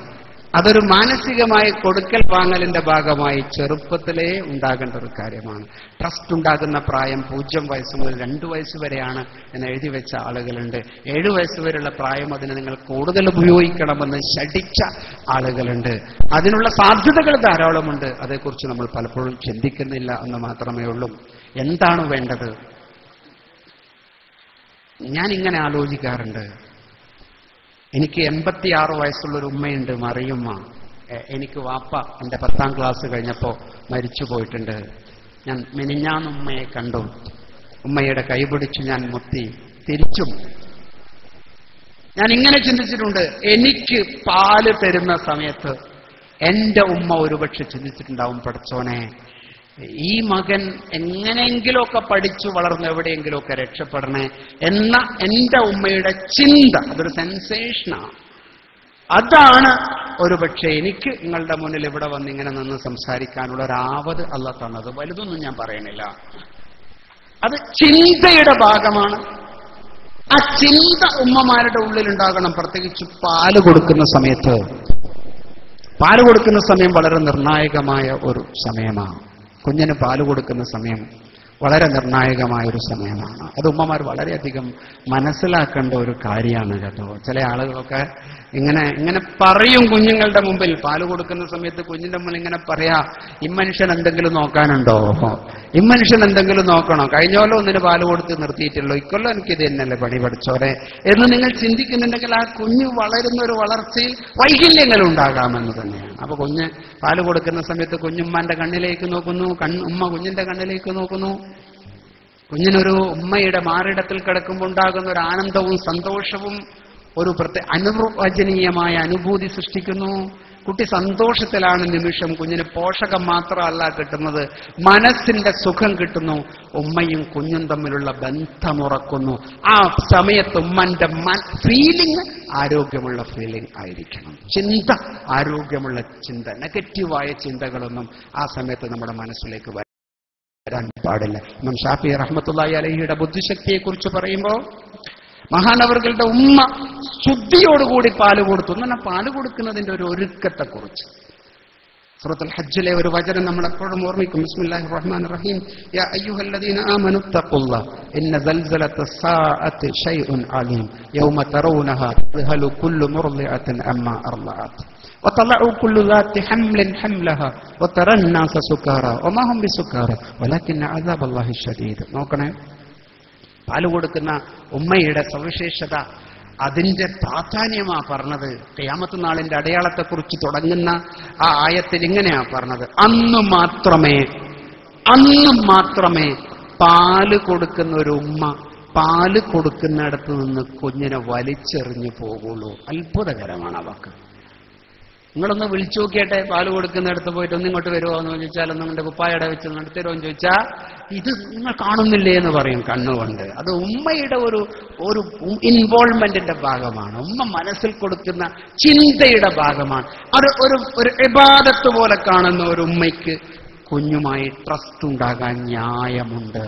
അതൊരു മാനസികമായ കൊടുക്കൽ വാങ്ങലിന്റെ ഭാഗമായി ചെറുപ്പത്തിലേ ഉണ്ടാകേണ്ട ഒരു കാര്യമാണ്. ട്രസ്റ്റ് ഉണ്ടാകുന്ന പ്രായം 0 വയസ്സ് മുതൽ 2 വയസ്സ് വരെയാണ് എന്ന് എഴുതി വെച്ച ആളുകളുണ്ട്. 7 വയസ്സ് വരെയുള്ള പ്രായം അതിന് നിങ്ങൾ കൂടുതൽ ഉപയോഗിക്കണമെന്ന് ശഠിച്ച ആളുകളുണ്ട്. അതിനുള്ള സാധ്യതകൾ ധാരാളമുണ്ട്. അതേക്കുറിച്ച് നമ്മൾ പലപ്പോഴും ചിന്തിക്കുന്നില്ല എന്ന് മാത്രമേ ഉള്ളൂ. എന്താണ് വേണ്ടത്? ഞാൻ ഇങ്ങനെ ആലോചിക്കാറുണ്ട്. എനിക്ക് 86 വയസ്സുള്ളൊരു ഉമ്മയുണ്ട്, മറിയുമ്മ. എനിക്ക് വാപ്പ എൻ്റെ 10ാം ക്ലാസ് കഴിഞ്ഞപ്പോൾ മരിച്ചു പോയിട്ടുണ്ട്. ഞാൻ മിനിഞ്ഞാന്ന് ഉമ്മയെ കണ്ടു. ഉമ്മയുടെ കൈപിടിച്ചു ഞാൻ മുത്തി. തിരിച്ചും ഞാൻ ഇങ്ങനെ ചിന്തിച്ചിട്ടുണ്ട്, എനിക്ക് പാല് തരുന്ന സമയത്ത് എൻ്റെ ഉമ്മ ഒരുപക്ഷെ ചിന്തിച്ചിട്ടുണ്ടാവും, പടച്ചോനെ ഈ മകൻ എങ്ങനെയെങ്കിലുമൊക്കെ പഠിച്ചു വളർന്ന് എവിടെയെങ്കിലുമൊക്കെ രക്ഷപ്പെടണേ എന്ന എൻ്റെ ഉമ്മയുടെ ചിന്ത, അതൊരു സെൻസേഷനാണ്. അതാണ് ഒരുപക്ഷെ എനിക്ക് നിങ്ങളുടെ മുന്നിൽ ഇവിടെ വന്ന് ഇങ്ങനെ നിന്ന് സംസാരിക്കാനുള്ള ഒരാവത് അല്ലാഹ് തന്നത്. വലുതൊന്നും ഞാൻ പറയണില്ല. അത് ചിന്തയുടെ ഭാഗമാണ്. ആ ചിന്ത ഉമ്മമാരുടെ ഉള്ളിലുണ്ടാകണം. പ്രത്യേകിച്ച് പാല് കൊടുക്കുന്ന സമയത്ത്. പാല് കൊടുക്കുന്ന സമയം വളരെ നിർണായകമായ ഒരു സമയമാണ്. കുഞ്ഞിന് പാല് കൊടുക്കുന്ന സമയം വളരെ നിർണായകമായൊരു സമയമാണ്. അത് ഉമ്മമാർ വളരെയധികം മനസ്സിലാക്കേണ്ട ഒരു കാര്യമാണ് കേട്ടോ. ചില ആളുകളൊക്കെ ഇങ്ങനെ പറയും കുഞ്ഞുങ്ങളുടെ മുമ്പിൽ. പാല് കൊടുക്കുന്ന സമയത്ത് കുഞ്ഞിന്റെ മുന്നിൽ ഇങ്ങനെ പറയാ, ഇമ്മനുഷ്യൻ എന്തെങ്കിലും നോക്കാനുണ്ടോ, ഇമ്മനുഷ്യൻ എന്തെങ്കിലും നോക്കണോ, കഴിഞ്ഞ കൊല്ലം ഒന്നിന് പാല് കൊടുത്ത് നിർത്തിയിട്ടുള്ളൂ, ഇക്കൊല്ലം എനിക്കിത് തന്നെയല്ലേ പണി പഠിച്ചോരെ എന്ന് നിങ്ങൾ ചിന്തിക്കുന്നുണ്ടെങ്കിൽ ആ കുഞ്ഞ് വളരുന്ന ഒരു വളർച്ചയിൽ വൈകല്യങ്ങൾ ഉണ്ടാകാമെന്ന് തന്നെയാണ്. അപ്പൊ കുഞ്ഞ് പാല് കൊടുക്കുന്ന സമയത്ത് കുഞ്ഞുമ്മാന്റെ കണ്ണിലേക്ക് നോക്കുന്നു, ഉമ്മ കുഞ്ഞിന്റെ കണ്ണിലേക്ക് നോക്കുന്നു. കുഞ്ഞിനൊരു ഉമ്മയുടെ മാറിടത്തിൽ കിടക്കുമ്പോൾ ഉണ്ടാകുന്ന ഒരു ആനന്ദവും സന്തോഷവും ഒരു അനിർവചനീയമായ അനുഭൂതി സൃഷ്ടിക്കുന്നു. കുട്ടി സന്തോഷത്തിലാണ് നിമിഷം. കുഞ്ഞിന് പോഷകം മാത്രമല്ല കിട്ടുന്നത്, മനസ്സിന്റെ സുഖം കിട്ടുന്നു. ഉമ്മയും കുഞ്ഞും തമ്മിലുള്ള ബന്ധമുറക്കുന്നു. ആ സമയത്ത് ഉമ്മന്റെ ഫീലിംഗ് ആരോഗ്യമുള്ള ഫീലിംഗ് ആയിരിക്കണം. ചിന്ത ആരോഗ്യമുള്ള ചിന്ത, നെഗറ്റീവായ ചിന്തകളൊന്നും ആ സമയത്ത് നമ്മുടെ മനസ്സിലേക്ക് വരാൻ പാടില്ല. ഇമാം ഷാഫി റഹ്മത്തുള്ളാഹി അലൈഹിയുടെ ബുദ്ധിശക്തിയെക്കുറിച്ച് പറയുമ്പോൾ മഹാനവറുകളുടെ ഉമ്മ ശുദ്ധിയോടുകൂടി പാല് കൊടുത്തു. എന്ന് പറഞ്ഞാൽ പാല് കൊടുക്കുന്നതിന്റെ ഒരു ഒരുക്കത്തെക്കുറിച്ച് സൂറത്തുൽ ഹജ്ജിലെ ഒരു വചനം നമ്മൾ എപ്പോഴും ഓർമ്മിക്കും. ബിസ്മില്ലാഹിർ റഹ്മാനിർ റഹീം. യാ അയ്യുഹല്ലദീന ആമനു തഖുല്ലാഹ ഇന്ന സൽസലത്തസ് സാഅത്തി ശൈഉൻ അലീം യൗമ തറൗനഹാ തദ്ഹലു കുല്ലു മുർളിഅത്തിൻ അമ്മാ അർളഅത് വതളഉ കുല്ലു ദാത്തി ഹംലിൻ ഹംലഹാ വതറൻ നാസ സുകാറാ വമാ ഹും ബിസുകാറാ വലകിന്ന അദാബല്ലാഹി ശദീദ്. നോക്കണേ, പാല് കൊടുക്കുന്ന ഉമ്മയുടെ സവിശേഷത, അതിന്റെ പ്രാധാന്യമാ പറഞ്ഞത്. ഖിയാമത്ത് നാളിന്റെ അടയാളത്തെക്കുറിച്ച് തുടങ്ങുന്ന ആ ആയത്തിൽ ഇങ്ങനെയാ പറഞ്ഞത്, അന്ന് മാത്രമേ പാല് കൊടുക്കുന്ന ഒരു ഉമ്മ പാല് കൊടുക്കുന്നിടത്ത് നിന്ന് കുഞ്ഞിനെ വലിച്ചെറിഞ്ഞു പോകുള്ളൂ. അത്ഭുതകരമാണ് ആ വാക്ക്. നിങ്ങളൊന്ന് വിളിച്ചു നോക്കിയട്ടെ, പാല് കൊടുക്കുന്നിടത്ത് പോയിട്ട് ഒന്നിങ്ങോട്ട് വരുമോ എന്ന് ചോദിച്ചാൽ, ഒന്നും എന്റെ കുപ്പായയുടെ വെച്ച് നടത്തരുമോ എന്ന് ചോദിച്ചാൽ, ഇത് നിങ്ങൾ കാണുന്നില്ലേ എന്ന് പറയും കണ്ണുകൊണ്ട്. അത് ഉമ്മയുടെ ഒരു ഇൻവോൾവ്മെന്റിന്റെ ഭാഗമാണ്. ഉമ്മ മനസ്സിൽ കൊടുക്കുന്ന ചിന്തയുടെ ഭാഗമാണ്. അത് ഒരു ഇബാദത്ത് പോലെ കാണുന്ന ഒരു ഉമ്മയ്ക്ക് കുഞ്ഞുമായി ട്രസ്റ്റ് ഉണ്ടാകാൻ ന്യായമുണ്ട്.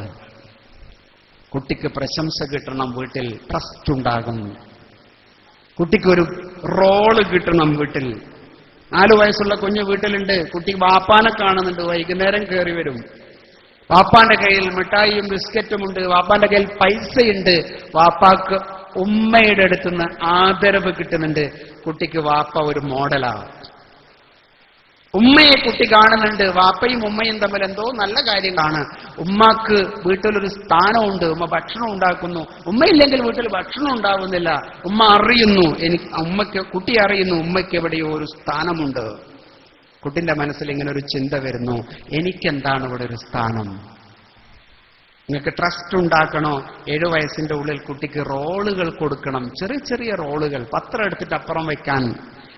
കുട്ടിക്ക് പ്രശംസ കിട്ടണം, വീട്ടിൽ ട്രസ്റ്റ് ഉണ്ടാകും. കുട്ടിക്കൊരു റോള് കിട്ടണം വീട്ടിൽ. 4 വയസ്സുള്ള കുഞ്ഞ് വീട്ടിലുണ്ട്. കുട്ടി വാപ്പാനെ കാണുന്നുണ്ട്. വൈകുന്നേരം കയറി വരും. വാപ്പാന്റെ കയ്യിൽ മിഠായിയും ബിസ്ക്കറ്റും ഉണ്ട്. വാപ്പാന്റെ കയ്യിൽ പൈസയുണ്ട്. വാപ്പാക്ക് ഉമ്മയുടെ അടുത്തുനിന്ന് ആദരവ് കിട്ടുന്നുണ്ട്. കുട്ടിക്ക് വാപ്പ ഒരു മോഡലാണ്. ഉമ്മയെ കുട്ടി കാണുന്നുണ്ട്. വാപ്പയും ഉമ്മയും തമ്മിൽ എന്തോ നല്ല കാര്യങ്ങളാണ്. ഉമ്മാക്ക് വീട്ടിലൊരു സ്ഥാനമുണ്ട്. ഉമ്മ ഭക്ഷണം ഉണ്ടാക്കുന്നു. ഉമ്മയില്ലെങ്കിൽ വീട്ടിൽ ഭക്ഷണം ഉണ്ടാവുന്നില്ല. ഉമ്മ അറിയുന്നു, കുട്ടി അറിയുന്നു ഉമ്മയ്ക്ക് എവിടെയോ ഒരു സ്ഥാനമുണ്ട്. കുട്ടിന്റെ മനസ്സിൽ ഇങ്ങനെ ഒരു ചിന്ത വരുന്നു, എനിക്കെന്താണ് ഇവിടെ ഒരു സ്ഥാനം? നിങ്ങൾക്ക് ട്രസ്റ്റ് ഉണ്ടാക്കണോ? 7 വയസ്സിന്റെ ഉള്ളിൽ കുട്ടിക്ക് റോളുകൾ കൊടുക്കണം. ചെറിയ ചെറിയ റോളുകൾ. പത്രം എടുത്തിട്ട് അപ്പുറം വെക്കാൻ,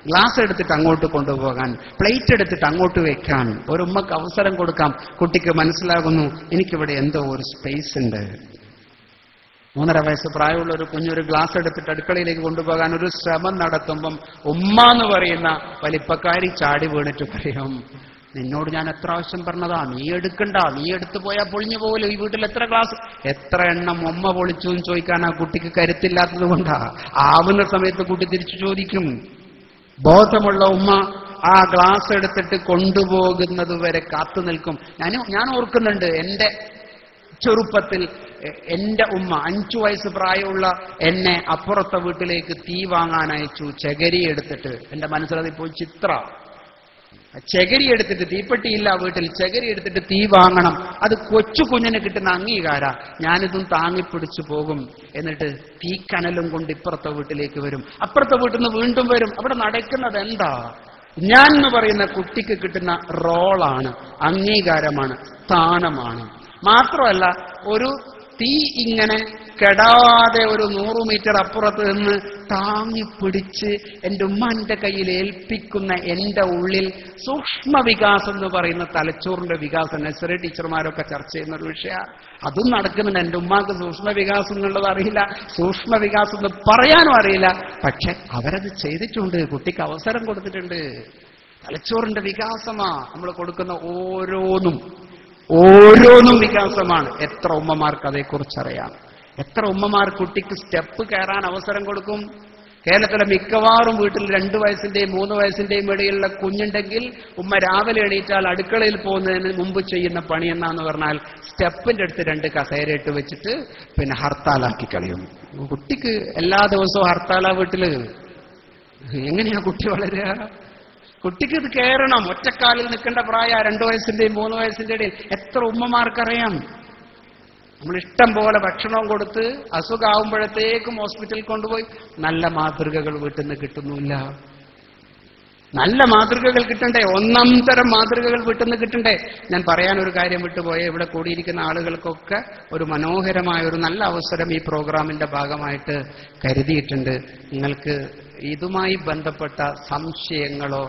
ഗ്ലാസ് എടുത്തിട്ട് അങ്ങോട്ട് കൊണ്ടുപോകാൻ, പ്ലേറ്റ് എടുത്തിട്ട് അങ്ങോട്ട് വെക്കാൻ ഒരു ഉമ്മക്ക് അവസരം കൊടുക്കാം. കുട്ടിക്ക് മനസ്സിലാകുന്നു, എനിക്കിവിടെ എന്തോ ഒരു സ്പേസ് ഉണ്ട്. 3.5 വയസ്സ് പ്രായമുള്ള ഒരു കുഞ്ഞൊരു ഗ്ലാസ് എടുത്തിട്ട് അടുക്കളയിലേക്ക് കൊണ്ടുപോകാൻ ഒരു ശ്രമം നടത്തുമ്പം ഉമ്മ എന്ന് പറയുന്ന വലിപ്പക്കാരി ചാടി വീണിട്ട് പറയും, നിന്നോട് ഞാൻ എത്ര ആവശ്യം പറഞ്ഞതാ, നീ എടുക്കണ്ട, നീ എടുത്തു പോയാൽ പൊളിഞ്ഞു പോകല്ലോ, ഈ വീട്ടിൽ എത്ര എണ്ണം ഉമ്മ പൊളിച്ചു എന്ന് ചോദിക്കാൻ ആ കുട്ടിക്ക് കരുത്തില്ലാത്തത് കൊണ്ടാ. ആവുന്ന സമയത്ത് കുട്ടി തിരിച്ചു ചോദിക്കും. ബോധമുള്ള ഉമ്മ ആ ഗ്ലാസ് എടുത്തിട്ട് കൊണ്ടുപോകുന്നത് വരെ കാത്തു നിൽക്കും. ഞാൻ ഓർക്കുന്നുണ്ട്, എൻ്റെ ചെറുപ്പത്തിൽ എൻ്റെ ഉമ്മ 5 വയസ്സ് പ്രായമുള്ള എന്നെ അപ്പുറത്തെ വീട്ടിലേക്ക് തീ വാങ്ങാൻ അയച്ചു. ചകിരി എടുത്തിട്ട്, എൻ്റെ മനസ്സിലതിപ്പോൾ ചിത്ര. ചകിരി എടുത്തിട്ട്, തീപ്പെട്ടിയില്ല വീട്ടിൽ, ചകിരി എടുത്തിട്ട് തീ വാങ്ങണം. അത് കൊച്ചു കുഞ്ഞിന് കിട്ടുന്ന അംഗീകാര. ഞാനിതും താങ്ങിപ്പിടിച്ചു പോകും. എന്നിട്ട് തീക്കനലും കൊണ്ട് ഇപ്പുറത്തെ വീട്ടിലേക്ക് വരും. അപ്പുറത്തെ വീട്ടിൽ നിന്ന് വീണ്ടും വരും. അവിടെ നടക്കുന്നത് എന്താ? ഞാൻ എന്ന് പറയുന്ന കുട്ടിക്ക് കിട്ടുന്ന റോളാണ്, അംഗീകാരമാണ്, സ്ഥാനമാണ്. മാത്രമല്ല, ഒരു തീ ഇങ്ങനെ കെടാതെ ഒരു 100 മീറ്റർ അപ്പുറത്ത് നിന്ന് താങ്ങിപ്പിടിച്ച് എൻ്റെ ഉമ്മാന്റെ കയ്യിൽ ഏൽപ്പിക്കുന്ന എൻ്റെ ഉള്ളിൽ സൂക്ഷ്മ വികാസം എന്ന് പറയുന്ന തലച്ചോറിന്റെ വികാസം നഴ്സറി ടീച്ചർമാരൊക്കെ ചർച്ച ചെയ്യുന്ന ഒരു വിഷയമാണ്. അതും നടക്കുന്നുണ്ട്. എൻ്റെ ഉമ്മാക്ക് സൂക്ഷ്മ വികാസം എന്നുള്ളത് അറിയില്ല, സൂക്ഷ്മ വികാസം എന്ന് പറയാനും അറിയില്ല. പക്ഷെ അവരത് ചെയ്തിട്ടുണ്ട്, കുട്ടിക്ക് അവസരം കൊടുത്തിട്ടുണ്ട്. തലച്ചോറിന്റെ വികാസമാ നമ്മൾ കൊടുക്കുന്ന ഓരോന്നും വികാസമാണ്. എത്ര ഉമ്മമാർക്ക് അതേക്കുറിച്ചറിയാം? എത്ര ഉമ്മമാർ കുട്ടിക്ക് സ്റ്റെപ്പ് കയറാൻ അവസരം കൊടുക്കും? കേരളത്തിലെ മിക്കവാറും വീട്ടിൽ 2 വയസ്സിന്റെയും 3 വയസ്സിന്റെയും ഇടയിലുള്ള കുഞ്ഞുണ്ടെങ്കിൽ ഉമ്മ രാവിലെ എണീറ്റാൽ അടുക്കളയിൽ പോകുന്നതിന് മുമ്പ് ചെയ്യുന്ന പണി എന്നാന്ന് പറഞ്ഞാൽ സ്റ്റെപ്പിന്റെ അടുത്ത് 2 കസേരയിട്ട് വെച്ചിട്ട് പിന്നെ ഹർത്താലാക്കി കളയും. കുട്ടിക്ക് എല്ലാ ദിവസവും ഹർത്താലാ വീട്ടില്? എങ്ങനെയാ കുട്ടി വളരുക? കുട്ടിക്ക് ഇത് കയറണം. ഒറ്റക്കാലിൽ നിൽക്കേണ്ട പ്രായ 2 വയസ്സിന്റെയും 3 വയസ്സിന്റെ ഇടയിൽ എത്ര ഉമ്മമാർക്കറിയാം? നമ്മൾ ഇഷ്ടം പോലെ ഭക്ഷണവും കൊടുത്ത് അസുഖമാകുമ്പോഴത്തേക്കും ഹോസ്പിറ്റലിൽ കൊണ്ടുപോയി നല്ല മാതൃകകൾ വീട്ടിൽ നിന്ന് കിട്ടുന്നില്ല. നല്ല മാതൃകകൾ കിട്ടണ്ടേ? 1-ാം തരം മാതൃകകൾ വീട്ടിൽ നിന്ന് കിട്ടണ്ടേ? ഞാൻ പറയാൻ ഒരു കാര്യം വിട്ടുപോയേ. ഇവിടെ കൂടിയിരിക്കുന്ന ആളുകൾക്കൊക്കെ ഒരു മനോഹരമായ ഒരു നല്ല അവസരം ഈ പ്രോഗ്രാമിന്റെ ഭാഗമായിട്ട് കരുതിയിട്ടുണ്ട്. നിങ്ങൾക്ക് ഇതുമായി ബന്ധപ്പെട്ട സംശയങ്ങളോ